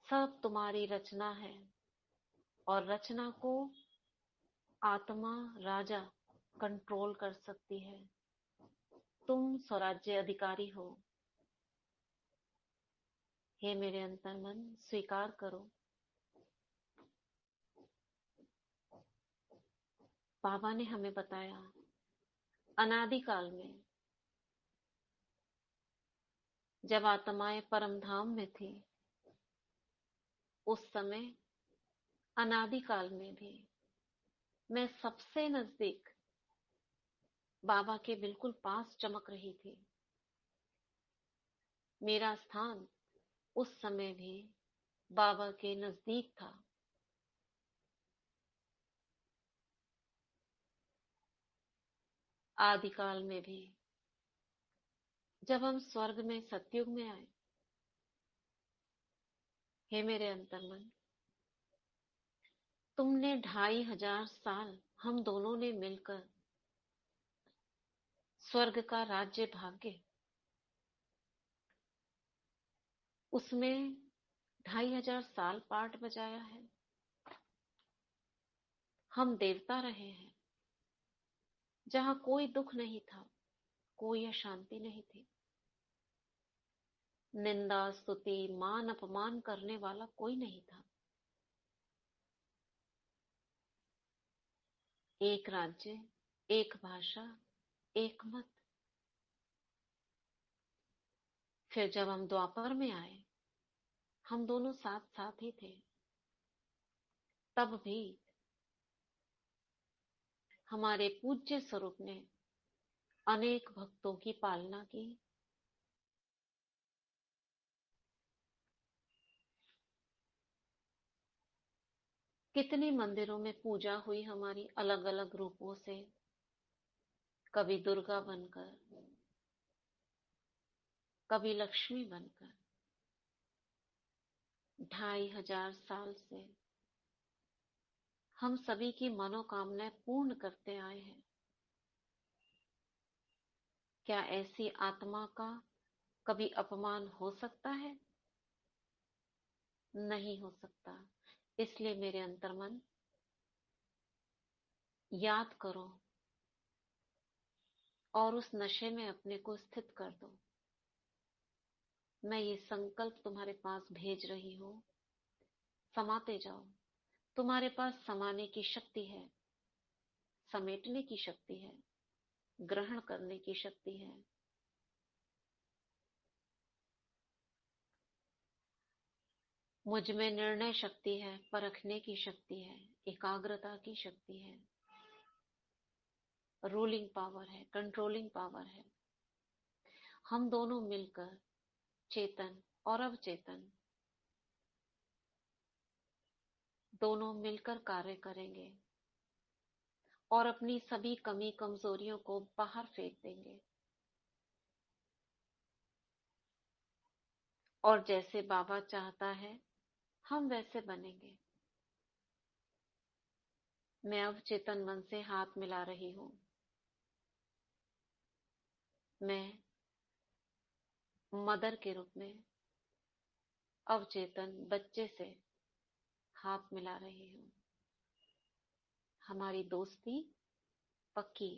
सब तुम्हारी रचना है और रचना को आत्मा राजा कंट्रोल कर सकती है। तुम स्वराज्य अधिकारी हो। हे मेरे अंतर्मन, स्वीकार करो। बाबा ने हमें बताया, अनादिकाल में जब आत्माएं परम धाम में थी, उस समय अनादिकाल में भी मैं सबसे नजदीक बाबा के बिल्कुल पास चमक रही थी। मेरा स्थान उस समय भी बाबा के नजदीक था। आदिकाल में भी जब हम स्वर्ग में सतयुग में आए, हे मेरे अंतर्मन, तुमने 2500 साल हम दोनों ने मिलकर स्वर्ग का राज्य भाग्य, उसमें 2500 साल पाठ बजाया है। हम देवता रहे हैं, जहां कोई दुख नहीं था, कोई अशांति नहीं थी, निंदा स्तुति मान अपमान करने वाला कोई नहीं था। एक राज्य, एक भाषा, एक मत। फिर जब हम द्वापर में आए, हम दोनों साथ साथ ही थे। तब भी हमारे पूज्य स्वरूप ने अनेक भक्तों की पालना की। कितने मंदिरों में पूजा हुई हमारी अलग अलग रूपों से, कभी दुर्गा बनकर, कभी लक्ष्मी बनकर। 2500 साल से हम सभी की मनोकामनाएं पूर्ण करते आए हैं। क्या ऐसी आत्मा का कभी अपमान हो सकता है? नहीं हो सकता। इसलिए मेरे अंतर्मन, याद करो और उस नशे में अपने को स्थित कर दो। मैं ये संकल्प तुम्हारे पास भेज रही हूं, समाते जाओ। तुम्हारे पास समाने की शक्ति है, समेटने की शक्ति है, ग्रहण करने की शक्ति है। मुझ में निर्णय शक्ति है, परखने की शक्ति है, एकाग्रता की शक्ति है, रूलिंग पावर है, कंट्रोलिंग पावर है। हम दोनों मिलकर, चेतन और अवचेतन दोनों मिलकर कार्य करेंगे और अपनी सभी कमी कमजोरियों को बाहर फेंक देंगे। और जैसे बाबा चाहता है हम वैसे बनेंगे। मैं अवचेतन मन से हाथ मिला रही हूं। मैं मदर के रूप में अवचेतन बच्चे से हाथ मिला रही हूं। हमारी दोस्ती पक्की।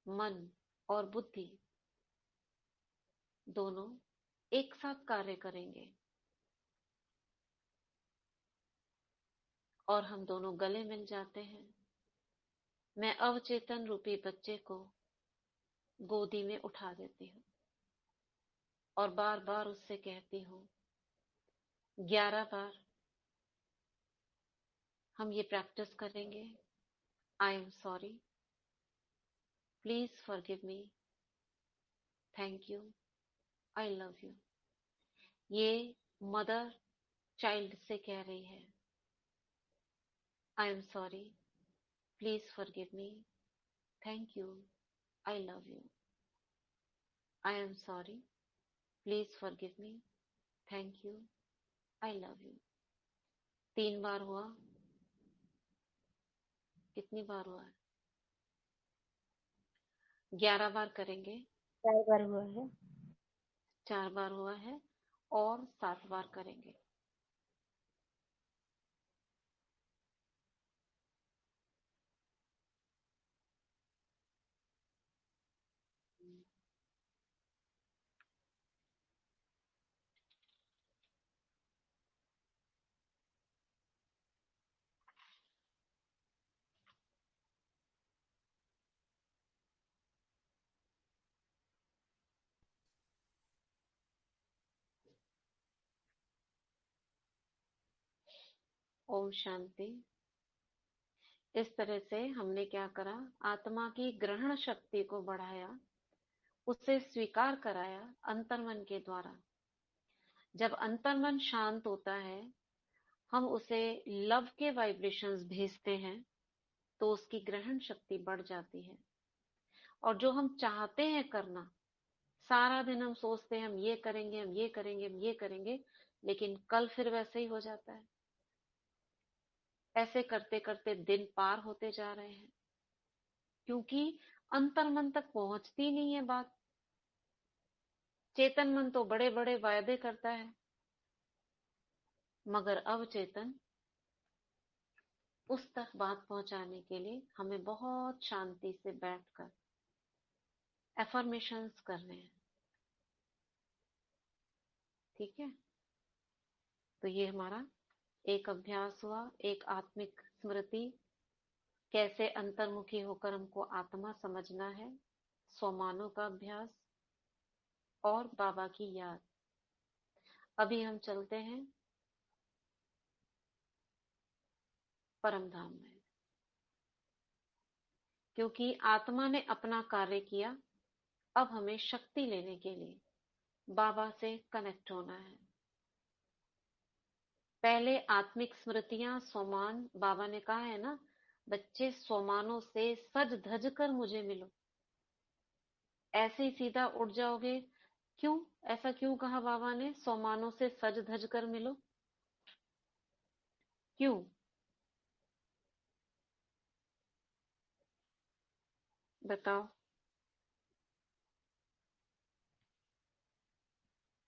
मन और बुद्धि दोनों एक साथ कार्य करेंगे और हम दोनों गले मिल जाते हैं। मैं अवचेतन रूपी बच्चे को गोदी में उठा देती हूँ और बार बार उससे कहती हूँ, 11 बार हम ये प्रैक्टिस करेंगे। I am sorry, please forgive me, thank you, I love you. ये मदर चाइल्ड से कह रही है, I am sorry, please forgive me, thank you, I love you. I am sorry, please forgive me, thank you, I love you. 3 बार हुआ? कितनी बार हुआ है? 11 बार करेंगे। 4 बार हुआ है। 4 बार हुआ है और 7 बार करेंगे। ओम शांति। इस तरह से हमने क्या करा, आत्मा की ग्रहण शक्ति को बढ़ाया, उसे स्वीकार कराया अंतर्मन के द्वारा। जब अंतर्मन शांत होता है, हम उसे लव के वाइब्रेशंस भेजते हैं तो उसकी ग्रहण शक्ति बढ़ जाती है। और जो हम चाहते हैं करना, सारा दिन हम सोचते हैं हम ये करेंगे, हम ये करेंगे, हम ये करेंगे, लेकिन कल फिर वैसे ही हो जाता है। ऐसे करते करते दिन पार होते जा रहे हैं, क्योंकि अंतर्मन तक पहुंचती नहीं है बात। चेतन मन तो बड़े बड़े वायदे करता है, मगर अवचेतन उस तक बात पहुंचाने के लिए हमें बहुत शांति से बैठकर एफर्मेशंस करने हैं। ठीक है, तो ये हमारा एक अभ्यास हुआ, एक आत्मिक स्मृति, कैसे अंतर्मुखी होकर हमको आत्मा समझना है, स्वमानों का अभ्यास और बाबा की याद। अभी हम चलते हैं परम धाम में। क्योंकि आत्मा ने अपना कार्य किया। अब हमें शक्ति लेने के लिए बाबा से कनेक्ट होना है। पहले आत्मिक स्मृतियां, सोमान, बाबा ने कहा है ना, बच्चे सोमानों से सज धज कर मुझे मिलो। ऐसे ही सीधा उठ जाओगे? क्यों? ऐसा क्यों कहा बाबा ने, सोमानों से सज धज कर मिलो? क्यों? बताओ।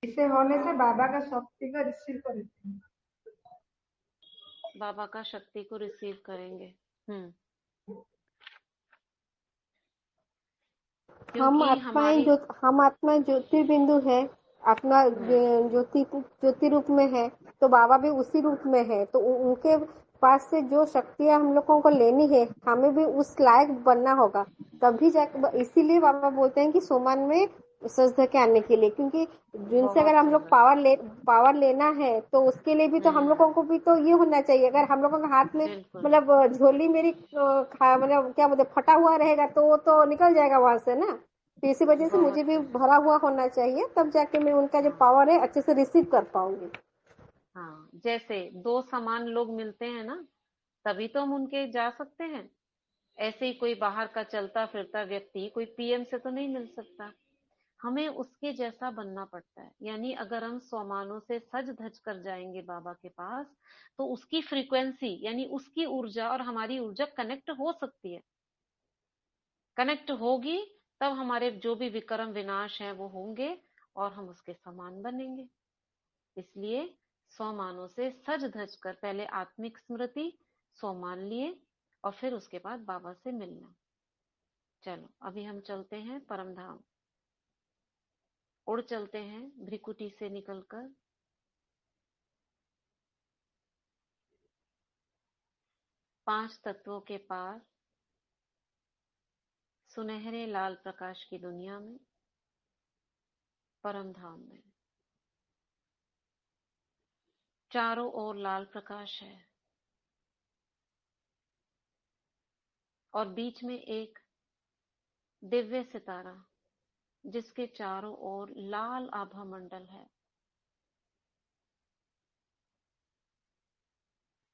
इसे होने से बाबा का शक्ति को रिसीव करते हैं। बाबा का शक्ति को रिसीव करेंगे। हम क्योंकि आत्माएं हमारी हम आत्माएं ज्योतिर्बिंदु है, आत्मा ज्योति रूप में है, तो बाबा भी उसी रूप में है। तो उनके पास से जो शक्तियां हम लोगों को लेनी है, हमें भी उस लायक बनना होगा, तभी जाकर। इसीलिए बाबा बोलते हैं कि सोमान में सज धज के आने के लिए, क्योंकि जिनसे अगर हम लोग पावर लेना है, तो उसके लिए भी तो हम लोगों को भी तो ये होना चाहिए। अगर हम लोगों के हाथ में मतलब झोली मेरी मतलब क्या बोलते फटा हुआ रहेगा, तो वो तो निकल जाएगा वहां से ना। तो इसी वजह से मुझे भी भरा हुआ होना चाहिए, तब जाके मैं उनका जो पावर है अच्छे से रिसीव कर पाऊंगी। हाँ, जैसे दो समान लोग मिलते हैं ना, तभी तो हम उनके जा सकते हैं। ऐसे ही कोई बाहर का चलता फिरता व्यक्ति कोई पीएम से तो नहीं मिल सकता, हमें उसके जैसा बनना पड़ता है। यानी अगर हम सोमानों से सज धज कर जाएंगे बाबा के पास, तो उसकी फ्रीक्वेंसी यानी उसकी ऊर्जा और हमारी ऊर्जा कनेक्ट हो सकती है। कनेक्ट होगी तब हमारे जो भी विक्रम विनाश है वो होंगे और हम उसके समान बनेंगे। इसलिए सोमानों से सज धज कर पहले आत्मिक स्मृति, सोमान लिए और फिर उसके बाद बाबा से मिलना। चलो अभी हम चलते हैं परम धाम। उड़ चलते हैं भ्रिकुटी से निकलकर। पांच तत्वों के पार सुनहरे लाल प्रकाश की दुनिया में, परम धाम में चारों ओर लाल प्रकाश है और बीच में एक दिव्य सितारा जिसके चारों ओर लाल आभा मंडल है।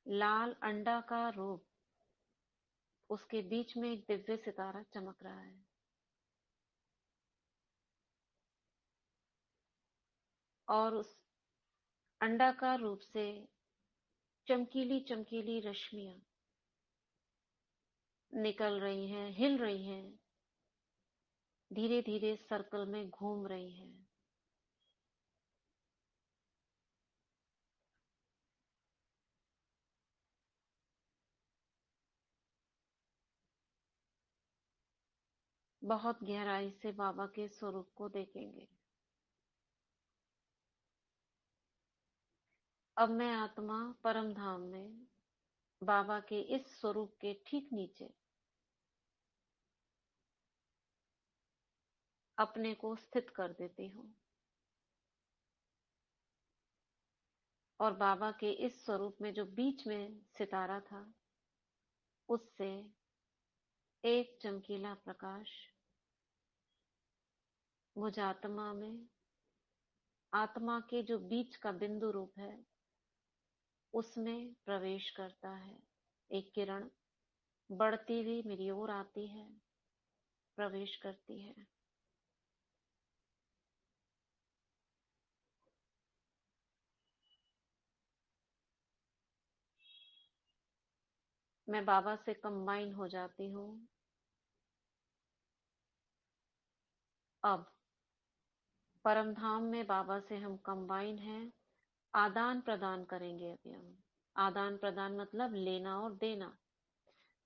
लाल अंडा का रूप, उसके बीच में एक दिव्य सितारा चमक रहा है। और उस अंडाकार रूप से चमकीली चमकीली रश्मियां निकल रही हैं, हिल रही हैं, धीरे धीरे सर्कल में घूम रही हैं। बहुत गहराई से बाबा के स्वरूप को देखेंगे। अब मैं आत्मा परम धाम में बाबा के इस स्वरूप के ठीक नीचे अपने को स्थित कर देती हूँ और बाबा के इस स्वरूप में जो बीच में सितारा था, उससे एक चमकीला प्रकाश मुझ आत्मा में, आत्मा के जो बीच का बिंदु रूप है उसमें प्रवेश करता है। एक किरण बढ़ती हुई मेरी ओर आती है, प्रवेश करती है। मैं बाबा से कंबाइन हो जाती हूँ। अब परम धाम में बाबा से हम कंबाइन हैं, आदान प्रदान करेंगे। अभी हम आदान प्रदान मतलब लेना और देना।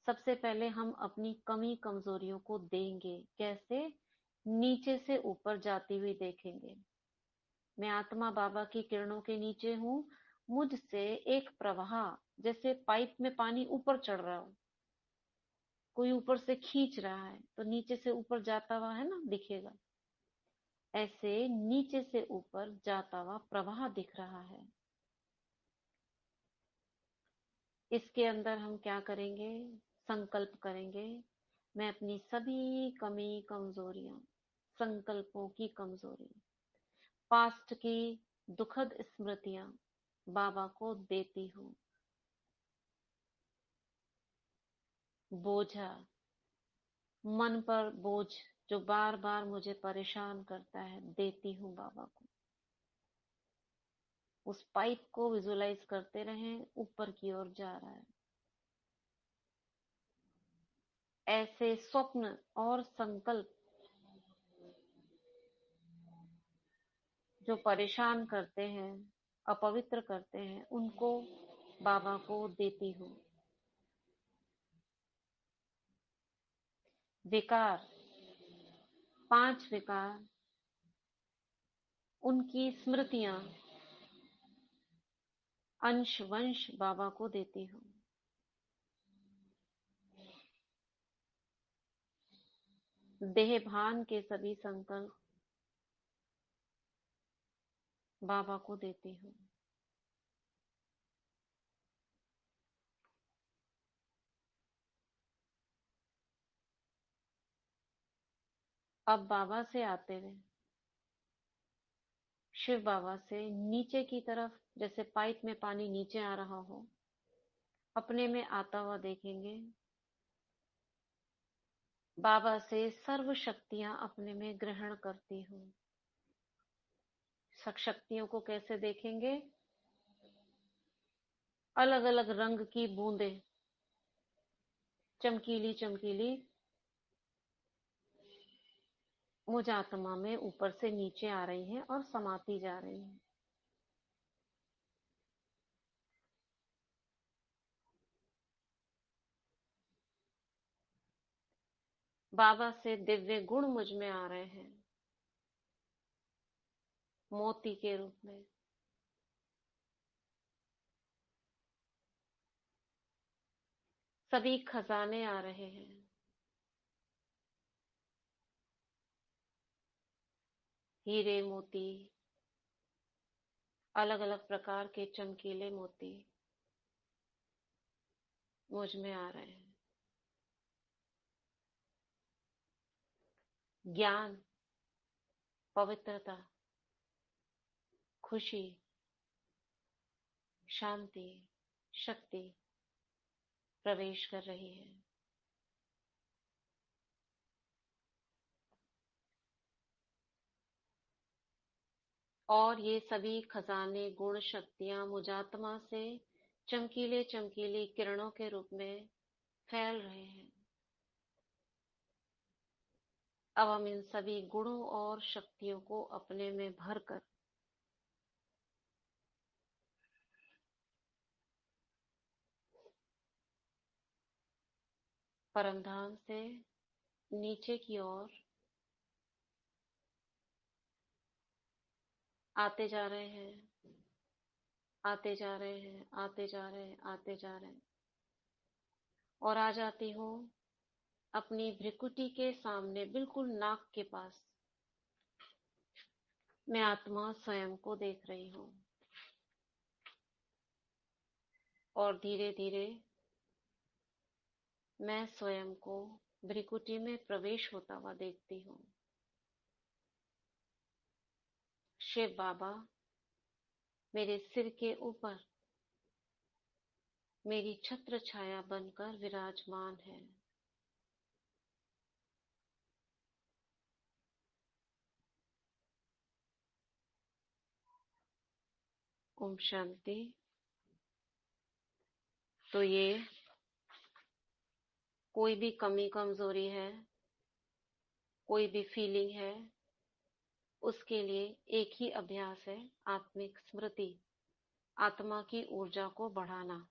सबसे पहले हम अपनी कमी कमजोरियों को देंगे। कैसे? नीचे से ऊपर जाती हुई देखेंगे। मैं आत्मा बाबा की किरणों के नीचे हूँ, मुझसे एक प्रवाह, जैसे पाइप में पानी ऊपर चढ़ रहा हो, कोई ऊपर से खींच रहा है तो नीचे से ऊपर जाता हुआ है ना, दिखेगा। ऐसे नीचे से ऊपर जाता हुआ प्रवाह दिख रहा है। इसके अंदर हम क्या करेंगे? संकल्प करेंगे, मैं अपनी सभी कमी कमजोरियां, संकल्पों की कमजोरियां, पास्ट की दुखद स्मृतियां बाबा को देती हूँ। बोझा, मन पर बोझ जो बार बार मुझे परेशान करता है, देती हूँ बाबा को। उस पाइप को विजुलाइज करते रहें, ऊपर की ओर जा रहा है। ऐसे स्वप्न और संकल्प जो परेशान करते हैं, अपवित्र करते हैं, उनको बाबा को देती हूँ। विकार, 5 विकार, उनकी स्मृतियां, अंश वंश बाबा को देती हूँ। देह भान के सभी संकल्प बाबा को देती हूँ। अब बाबा से आते हुए, शिव बाबा से नीचे की तरफ, जैसे पाइप में पानी नीचे आ रहा हो, अपने में आता हुआ देखेंगे। बाबा से सर्व शक्तियां अपने में ग्रहण करती हूँ। शक्तियों को कैसे देखेंगे? अलग अलग रंग की बूंदें, चमकीली चमकीली, मुझ आत्मा में ऊपर से नीचे आ रही हैं और समाती जा रही हैं। बाबा से दिव्य गुण मुझ में आ रहे हैं, मोती के रूप में। सभी खजाने आ रहे हैं, हीरे मोती, अलग अलग प्रकार के चमकीले मोती मुझ में आ रहे हैं। ज्ञान, पवित्रता, खुशी, शांति, शक्ति प्रवेश कर रही है। और ये सभी खजाने, गुण, शक्तियां मुझ आत्मा से चमकीले चमकीली किरणों के रूप में फैल रहे हैं। अब हम इन सभी गुणों और शक्तियों को अपने में भरकर परमधाम से नीचे की ओर आते जा रहे हैं, आते जा रहे हैं, आते जा रहे हैं, आते जा रहे हैं, और आ जाती हूँ अपनी भ्रिकुटी के सामने, बिल्कुल नाक के पास। मैं आत्मा स्वयं को देख रही हूँ और धीरे धीरे मैं स्वयं को भ्रिकुटी में प्रवेश होता हुआ देखती हूँ। शिव बाबा मेरे सिर के ऊपर मेरी छत्र छाया बनकर विराजमान है। ओम शांति। तो ये कोई भी कमी कमजोरी है, कोई भी फीलिंग है, उसके लिए एक ही अभ्यास है, आत्मिक स्मृति, आत्मा की ऊर्जा को बढ़ाना।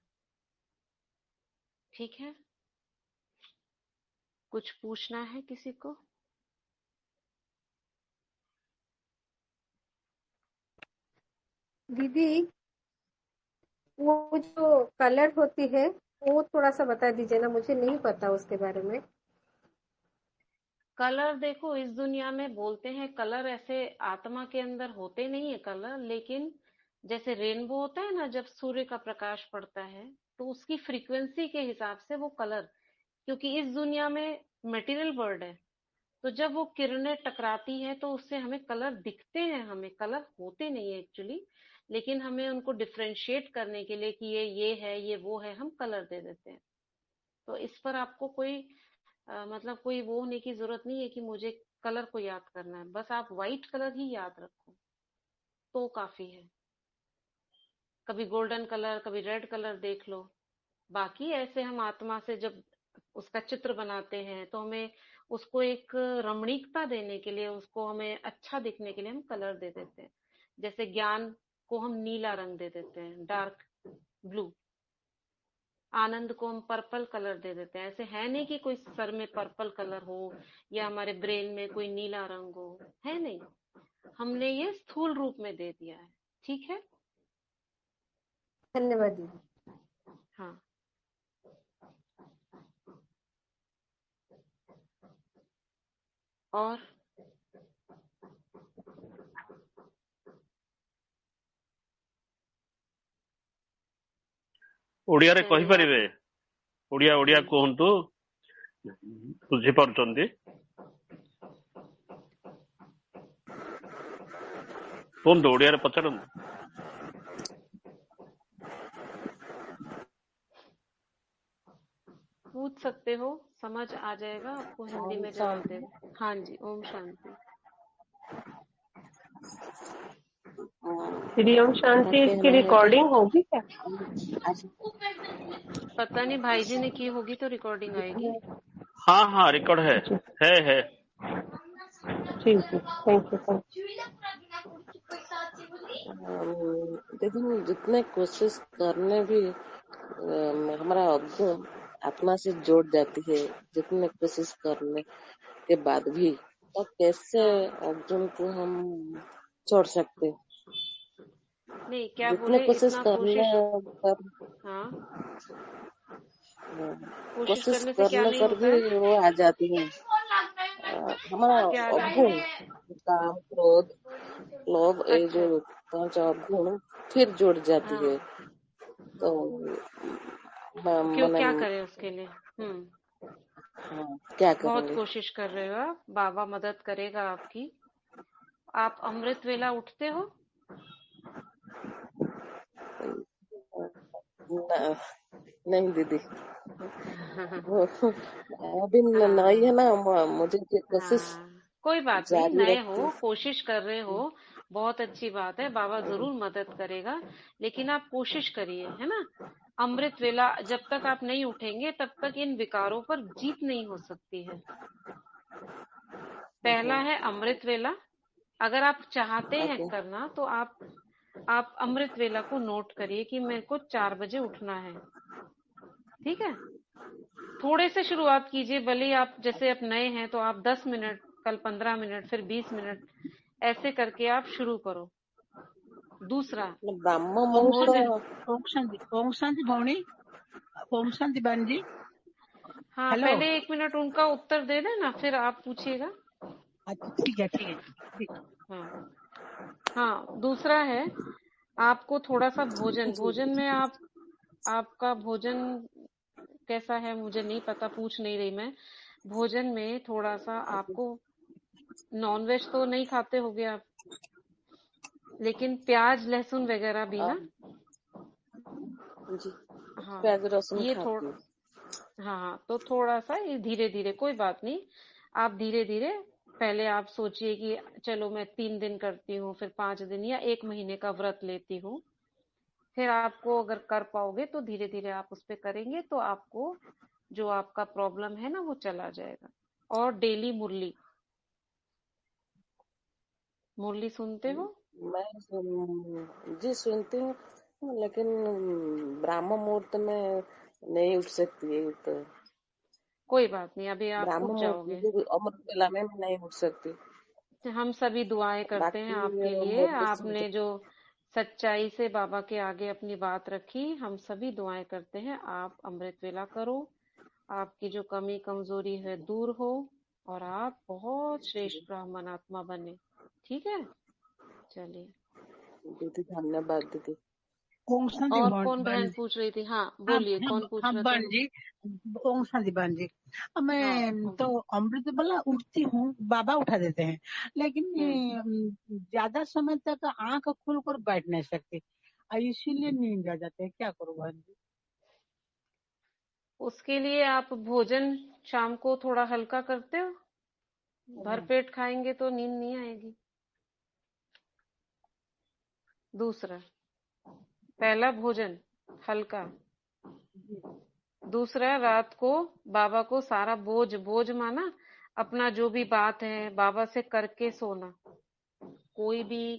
ठीक है? कुछ पूछना है किसी को? दीदी, वो जो कलर होती है वो थोड़ा सा बता दीजिए ना, मुझे नहीं पता उसके बारे में। कलर देखो, इस दुनिया में बोलते हैं कलर, ऐसे आत्मा के अंदर होते नहीं है कलर, लेकिन जैसे रेनबो होता है ना, जब सूर्य का प्रकाश पड़ता है तो उसकी फ्रीक्वेंसी के हिसाब से वो कलर, क्योंकि इस दुनिया में मटेरियल वर्ल्ड है। तो जब वो किरणें टकराती है तो उससे हमें कलर दिखते हैं, हमें कलर होते नहीं है एक्चुअली, लेकिन हमें उनको डिफ्रेंशिएट करने के लिए कि ये है ये वो है, हम कलर दे देते हैं। तो इस पर आपको कोई मतलब कोई वो होने की जरूरत नहीं है कि मुझे कलर को याद करना है, बस आप व्हाइट कलर ही याद रखो तो काफी है। कभी गोल्डन कलर, कभी रेड कलर देख लो। बाकी ऐसे हम आत्मा से जब उसका चित्र बनाते हैं तो हमें उसको एक रमणीकता देने के लिए, उसको हमें अच्छा दिखने के लिए हम कलर दे देते हैं। जैसे ज्ञान को हम नीला रंग दे देते हैं, डार्क ब्लू। आनंद को हम पर्पल कलर दे देते हैं। ऐसे है नहीं कि कोई सर में पर्पल कलर हो या हमारे ब्रेन में कोई नीला रंग हो, है नहीं। हमने ये स्थूल रूप में दे दिया है। ठीक है, धन्यवाद दीदी। हाँ। और ओडियारे चलिए कहिपारिबे? ओडिया ओडिया कहंतु, बुझी पारुचंदी? कहंतु ओडियारे पचारंतु। पूछ सकते हो, समझ आ जाएगा आपको, हिंदी में जवाब दे। हाँ जी, ओम शांति। दीदी ओम शांति, इसकी रिकॉर्डिंग होगी क्या? पता नहीं, भाई जी ने की होगी तो रिकॉर्डिंग आएगी। हाँ हाँ रिकॉर्ड है। ठीक है, थैंक यू। लेकिन जितने कोशिश करने भी हमारा अवगुण आत्मा से जोड़ जाती है, जितने कोशिश करने के बाद भी, तो कैसे अवगुण को हम छोड़ सकते? नहीं, क्या जितने बोले, कोशिश इतना करने पर, हाँ, कोशिश करने से क्या करने नहीं पर होता भी है? वो आ जाती है। हमारा क्या अवगुण, काम, क्रोध, लोभ, ये अच्छा, जो 5 अवगुण फिर जुड़ जाती हाँ, है। तो क्यों, मैंने क्या करें उसके लिए? क्या बहुत करेंगे? कोशिश कर रहे हो आप, बाबा मदद करेगा आपकी। आप अमृत वेला उठते हो? नहीं दीदी, अभी नहीं है ना, मुझे कोशिश कोई बात नहीं, जारी नए रखती। हो, कोशिश कर रहे हो, बहुत अच्छी बात है, बाबा जरूर मदद करेगा। लेकिन आप कोशिश करिए, है ना। अमृत वेला जब तक आप नहीं उठेंगे तब तक इन विकारों पर जीत नहीं हो सकती है। पहला है अमृत वेला। अगर आप चाहते हैं करना तो आप अमृत वेला को नोट करिए कि मेरे को 4 बजे उठना है। ठीक है, थोड़े से शुरुआत कीजिए, भले आप जैसे आप नए हैं तो आप 10 मिनट, कल 15 मिनट, फिर 20 मिनट, ऐसे करके आप शुरू करो। दूसरा, ब्रह्म ओम शांति भौणी, ओम शांति बहन जी। हाँ, पहले 1 मिनट उनका उत्तर दे देना, फिर आप पूछिएगा। ठीक है। हाँ, दूसरा है, आपको थोड़ा सा भोजन में आपका भोजन कैसा है मुझे नहीं पता, पूछ नहीं रही मैं। भोजन में थोड़ा सा आपको, नॉनवेज तो नहीं खाते होगे आप, लेकिन प्याज लहसुन वगैरह भी ना? जी, हाँ, प्याज लहसुन ये खाती। हाँ, तो थोड़ा सा ये धीरे धीरे, कोई बात नहीं, आप धीरे धीरे पहले आप सोचिए कि चलो मैं 3 दिन करती हूँ, फिर 5 दिन या 1 महीने का व्रत लेती हूँ। फिर आपको अगर कर पाओगे तो धीरे धीरे आप उस पे करेंगे तो आपको जो आपका प्रॉब्लम है ना वो चला जाएगा। और डेली मुरली सुनते हो? मैं जी सुनती हूँ, लेकिन ब्राह्म मुहूर्त में नहीं उठ सकती है। तो कोई बात नहीं, अभी आप ब्राह्म उठ मुहूर्त, जाओगे। अमृत वेला में नहीं उठ सकती। हम सभी दुआएं करते हैं बाकी आपके लिए, आपने जो सच्चाई से बाबा के आगे अपनी बात रखी, हम सभी दुआएं करते हैं आप अमृत वेला करो, आपकी जो कमी कमजोरी है दूर हो और आप बहुत श्रेष्ठ ब्राह्मण आत्मा बने। ठीक है, चलिए दीदी, धन्यवाद दीदी। ओम शांति और बहन कौन बहन बहन जी। पूछ रही थी? हाँ हाँ बोलिए, हाँ कौन पूछ हाँ रहा था? बहन जी, ओम शांति बहन जी। हाँ मैं तो अमृत वाला उठती हूँ, बाबा उठा देते हैं, लेकिन ज्यादा समय तक आंख खोलकर बैठ नहीं सकती, इसीलिए नींद आ जाते हैं। क्या करूँ बहन जी? उसके लिए आप भोजन शाम को थोड़ा हल्का करते हो, भरपेट खाएंगे तो नींद नहीं आएगी। दूसरा, पहला भोजन हल्का, दूसरा रात को बाबा को सारा बोझ माना अपना जो भी बात है बाबा से करके सोना। कोई भी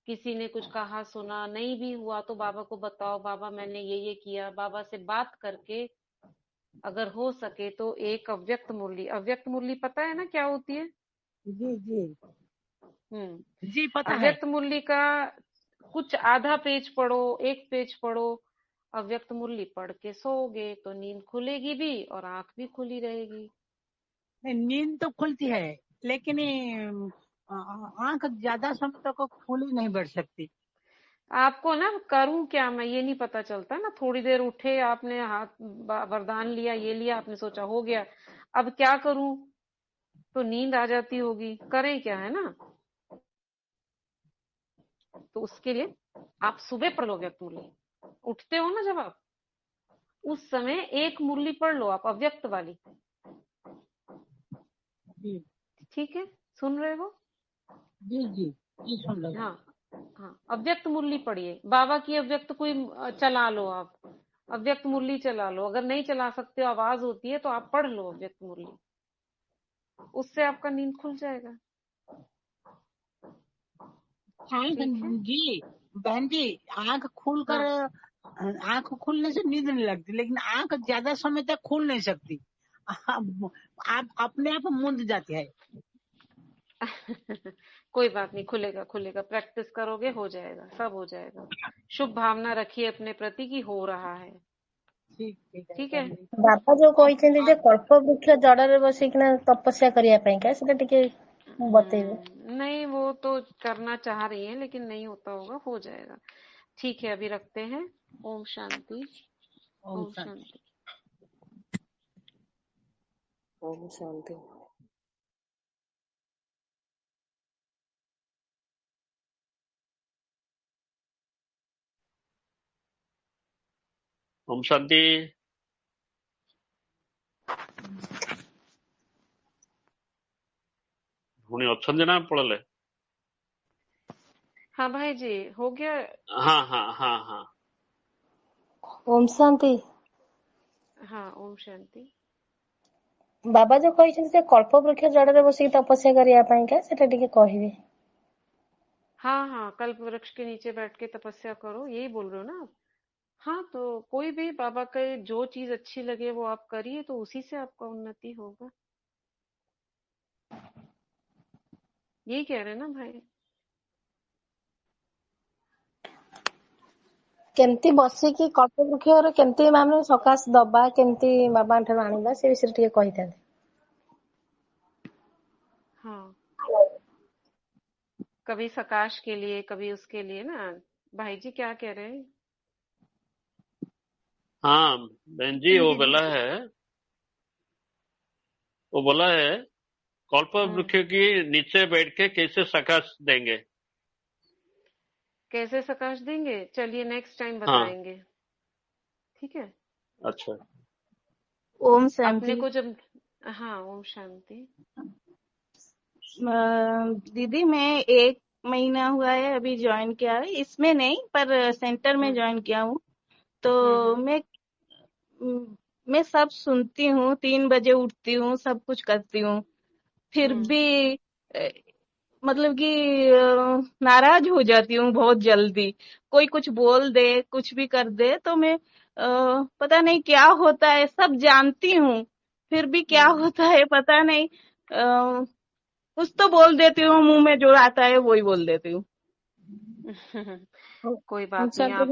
किसी ने कुछ कहा सुना नहीं भी हुआ तो बाबा को बताओ, बाबा मैंने ये किया, बाबा से बात करके अगर हो सके तो एक अव्यक्त मुरली पता है ना क्या होती है? जी जी जी पता है। अव्यक्त मुरली का कुछ आधा पेज पढ़ो, एक पेज पढ़ो, अव्यक्त मुरली पढ़ के सोओगे तो नींद खुलेगी भी और आंख भी खुली रहेगी। नींद तो खुलती है, लेकिन आंख ज्यादा समय तक खुली नहीं बैठ सकती। आपको ना करूं क्या मैं ये नहीं पता चलता ना। थोड़ी देर उठे, आपने हाथ वरदान लिया, ये लिया, आपने सोचा हो गया, अब क्या करूं, तो नींद आ जाती होगी, करें क्या, है ना? तो उसके लिए आप सुबह पढ़ लो अव्यक्त मुरली। उठते हो ना जब आप, उस समय एक मुरली पढ़ लो आप, अव्यक्त वाली। ठीक है, सुन रहे हो? जी जी जी सुन रहे। हाँ हाँ, अव्यक्त मुरली पढ़िए। बाबा की अव्यक्त कोई चला लो आप, अव्यक्त मुरली चला लो। अगर नहीं चला सकते हो, आवाज होती है, तो आप पढ़ लो अव्यक्त मुरली, उससे आपका नींद खुल जाएगा। जी बहन जी, आंख खुलकर आंख खुलने से नींद नहीं लगती, लेकिन आंख ज्यादा समय तक खुल नहीं सकती, आप अपने आप मूंद जाती है। कोई बात नहीं, खुलेगा खुलेगा, प्रैक्टिस करोगे हो जाएगा, सब हो जाएगा। शुभ भावना रखिए अपने प्रति की हो रहा है। ठीक है। बापा जो कहते जे कल्प वृक्ष जड़े बसिकिना तपस्या करिया पाइका सेटा टिके बतेबे। नहीं, वो तो करना चाह रही है लेकिन नहीं होता होगा, हो जाएगा। ठीक है, अभी रखते हैं। ओम शांति। ओम शांति। ओम शांति। ओम शांति। पुणी अच्छे ना पढ़ले? हाँ भाई जी, हो गया। हाँ हाँ हाँ हाँ। ओम शांति। हाँ ओम शांति। बाबा जो कहते जे कल्प वृक्ष जड़े बसिक तपस्या करिया पाइका सेटा टिके कहिबे। हाँ हाँ, कल्प वृक्ष के नीचे बैठ के तपस्या करो, यही बोल रहे हो ना आप? हाँ, तो कोई भी बाबा का जो चीज अच्छी लगे वो आप करिए, तो उसी से आपका उन्नति होगा। यही कह रहे हैं ना भाई? केमती बसिकी कल्प वृक्ष केमती माने सकाश दबा केमती बाबा ठार आनिबा से विषय टिके कहिथाते। हाँ, कभी सकाश के लिए, कभी उसके लिए ना। भाई जी क्या कह रहे हैं? हाँ बहन जी, वो बोला है कल्प वृक्ष की नीचे बैठ के कैसे सकाश देंगे। कैसे सकाश देंगे, चलिए नेक्स्ट टाइम बताएंगे। ठीक है। अच्छा। ओम शांति। अपने को जब, हाँ ओम शांति। दीदी मैं 1 महीना हुआ है अभी ज्वाइन किया है, इसमें नहीं पर सेंटर में ज्वाइन किया हूँ। तो मैं सब सुनती हूँ, 3 बजे उठती हूँ, सब कुछ करती हूँ, फिर भी मतलब कि नाराज हो जाती हूँ बहुत जल्दी। कोई कुछ बोल दे, कुछ भी कर दे तो मैं पता नहीं क्या होता है, सब जानती हूँ फिर भी क्या होता है पता नहीं। कुछ तो बोल देती हूँ, मुंह में जो आता है वही बोल देती हूँ। कोई बात नहीं, आप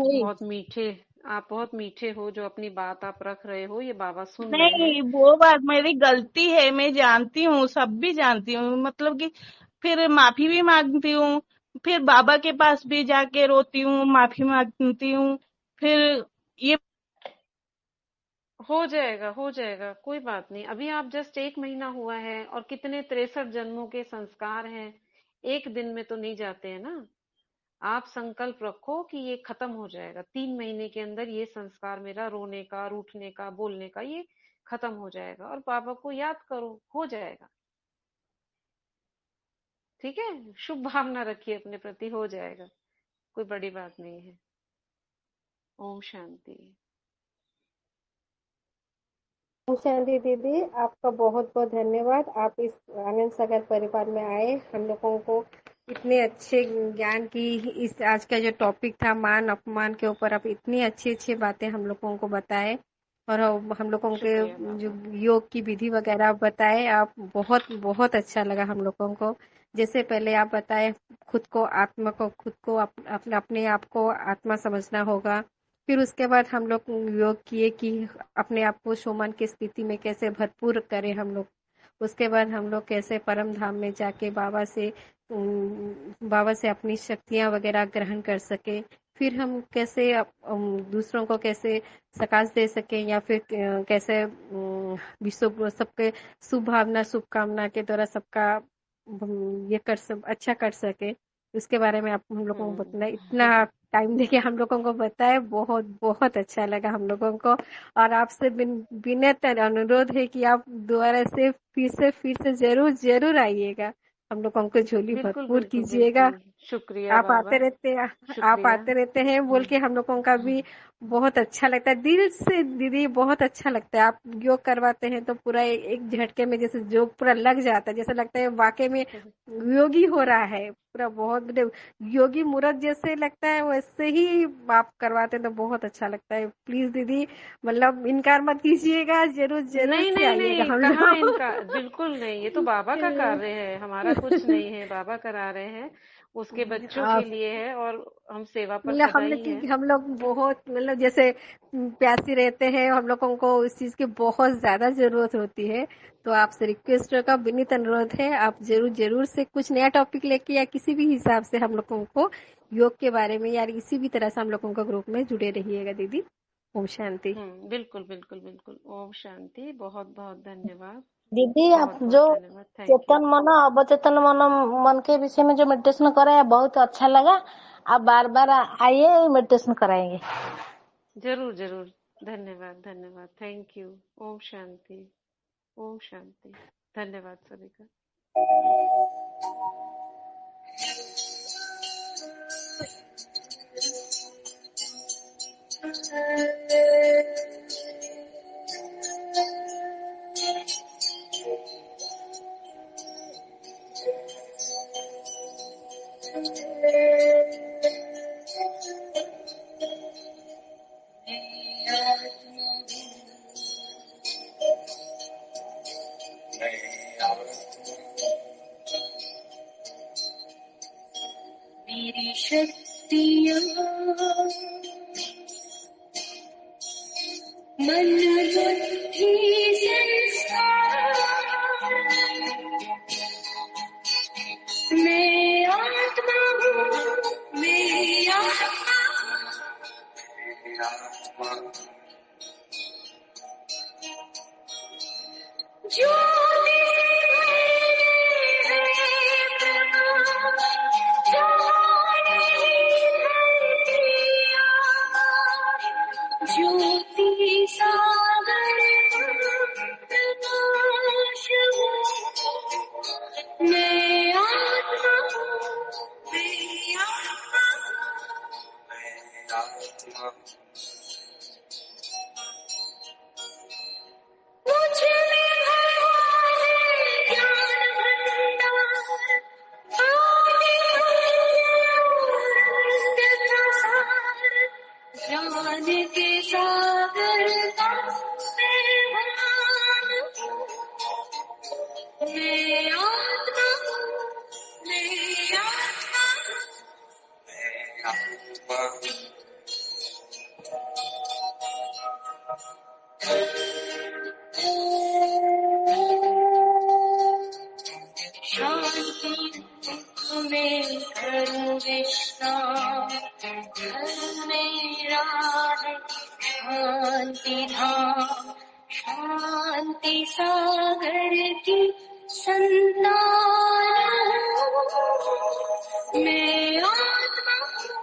बहुत मीठे हो, जो अपनी बात आप रख रहे हो ये बाबा सुन रहे हैं। नहीं, वो बात मेरी गलती है, मैं जानती हूँ, सब भी जानती हूँ, मतलब कि फिर माफी भी मांगती हूँ, फिर बाबा के पास भी जाके रोती हूँ, माफी मांगती हूँ, फिर ये हो जाएगा, कोई बात नहीं। अभी आप जस्ट 1 महीना हुआ है और कितने 63 जन्मों के संस्कार हैं, एक दिन में तो नहीं जाते हैं ना। आप संकल्प रखो कि ये खत्म हो जाएगा 3 महीने के अंदर, ये संस्कार मेरा रोने का, रूठने का, बोलने का, ये खत्म हो जाएगा। और बाबा को याद करो, हो जाएगा। ठीक है, शुभ भावना रखिए अपने प्रति, हो जाएगा, कोई बड़ी बात नहीं है। ओम शांति। ओम शांति दीदी, आपका बहुत बहुत धन्यवाद। आप इस आनंद सागर परिवार में आए, हम लोगों को इतने अच्छे ज्ञान की, इस आज का जो टॉपिक था मान अपमान के ऊपर, आप इतनी अच्छी अच्छी बातें हम लोगों को बताए और हम लोगों के जो योग की विधि वगैरह बताए, आप बहुत बहुत अच्छा लगा हम लोगों को। जैसे पहले आप बताए खुद को आत्मा को, खुद को अपने आप को आत्मा समझना होगा। फिर उसके बाद हम लोग योग किए कि अपने आप को शोमान की स्थिति में कैसे भरपूर करें हम लोग। उसके बाद हम लोग कैसे परम धाम में जाके बाबा से अपनी शक्तियां वगैरह ग्रहण कर सके। फिर हम कैसे दूसरों को कैसे सकाश दे सके, या फिर कैसे विश्व सबके शुभ भावना शुभकामना के द्वारा सबका ये अच्छा कर सके। उसके बारे में आप हम लोगों को बताना, इतना टाइम देके हम लोगों को बताए, बहुत बहुत अच्छा लगा हम लोगों को। और आपसे विनम्र अनुरोध है कि आप दोबारा से फिर से जरूर जरूर आइएगा, हम लोगों को झोली भरपूर कीजिएगा। शुक्रिया आप आते रहते हैं बोल के हम लोगों का भी बहुत अच्छा लगता है, दिल से दीदी बहुत अच्छा लगता है। आप योग करवाते हैं तो पूरा एक झटके में जैसे योग पूरा लग जाता है, जैसा लगता है वाकई में योगी हो रहा है, पूरा बहुत योगी मूर्त जैसे लगता है, वैसे ही आप करवाते हैं तो बहुत अच्छा लगता है। प्लीज दीदी, मतलब इनकार मत कीजिएगा, जरूर जरूर नहीं, आइएगा। हम कहाँ इनकार, बिल्कुल नहीं, ये तो बाबा का कार्य है, हमारा कुछ नहीं है, बाबा करा रहे हैं, उसके बच्चों के लिए है, और हम सेवा पर सदा ही हैं। हम लोग बहुत मतलब जैसे प्यासी रहते हैं, हम लोगों को इस चीज की बहुत ज्यादा जरूरत होती है। तो आपसे रिक्वेस्ट का विनीत अनुरोध है, आप जरूर से कुछ नया टॉपिक लेके या किसी भी हिसाब से हम लोगों को योग के बारे में या किसी भी तरह से हम लोगों का ग्रुप में जुड़े रहिएगा दीदी। ओम शांति। बिल्कुल। ओम शांति। बहुत बहुत धन्यवाद दीदी। आप जो चेतन मन अवचेतन मन के विषय में जो मेडिटेशन कराया बहुत अच्छा लगा। आप बार बार आइए, मेडिटेशन कराएंगे। जरूर। धन्यवाद। Thank you. ओम शांति। धन्यवाद सभी का। मेरी शक्तियाँ मन बुद्धि संस्कार, मैं आत्मा हूँ, मेरी आत्मा, जो ज्योति सागर प्रकाश हूँ, मैं आत्मा हूँ, मेरी आत्मा, मुझ में भरा है ज्ञान भंडार, आदि अनंत प्रसार, ज्ञान के सागर का मैं भान हूँ, मैं आत्मा हूँ, मैं आत्मा हूँ। शांति में करूँ विश्राम, घर मेरा सागर की संतान हूँ। मैं आत्मा हूँ,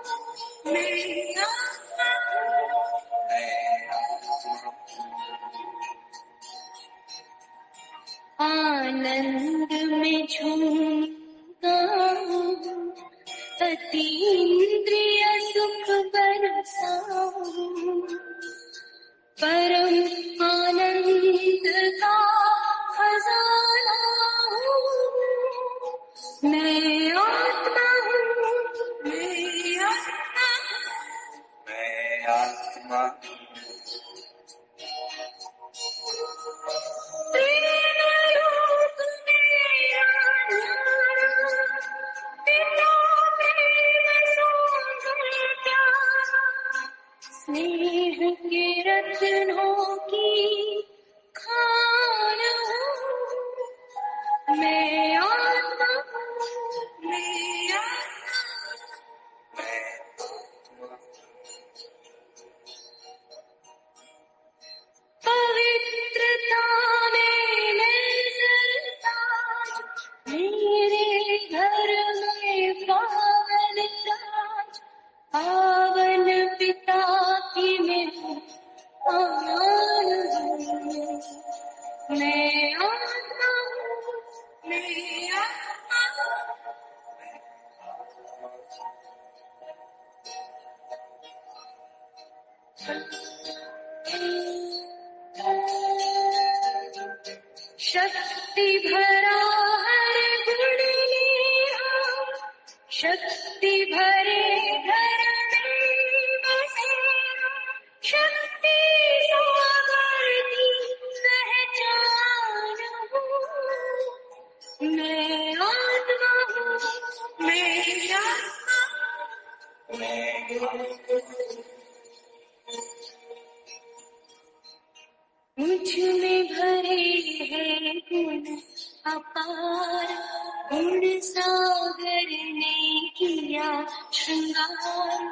मैं आत्मा हूँ, आनंद में झूमता हूँ, अतीन्द्रिय सुख बरसाऊं, परम आनंद का खजाना हूँ। मैं आत्मा हूँ, मैं आत्मा हूँ, मैं आत्मा हूँ। प्रेम योग मेरा न्यारा, पिता प्रेम सौंदर्य प्यारा, स्नेह के रत्नों की खान हूँ। मैं आत्मा हूँ, मैं आत्मा हूँ, मैं आत्मा हूँ। पवित्रता में मैं सरताज, मेरे घर में पावन राज, पावन पिता की मैं आन हूँ। मैं आत्मा हूँ, मैं आत्मा हूँ, शक्ति भरा हर गुण मेरा, शक्ति भरे घर में बसेरा, शक्ति सागर की पहचान हूँ। मैं आत्मा हूँ, मैं आत्मा हूँ, मैं आत्मा हूँ। मुझ में भरे हैं गुण अपार, गुण सागर ने किया श्रृंगार,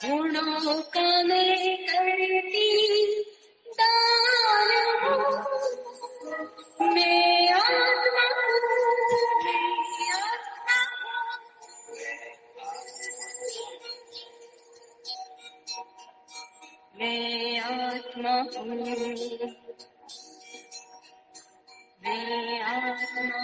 गुणों का मैं करती दान हूँ। मैं आत्मा हूँ, मैं आत्मा हूँ, मैं आत्मा हूँ, मैं आत्मा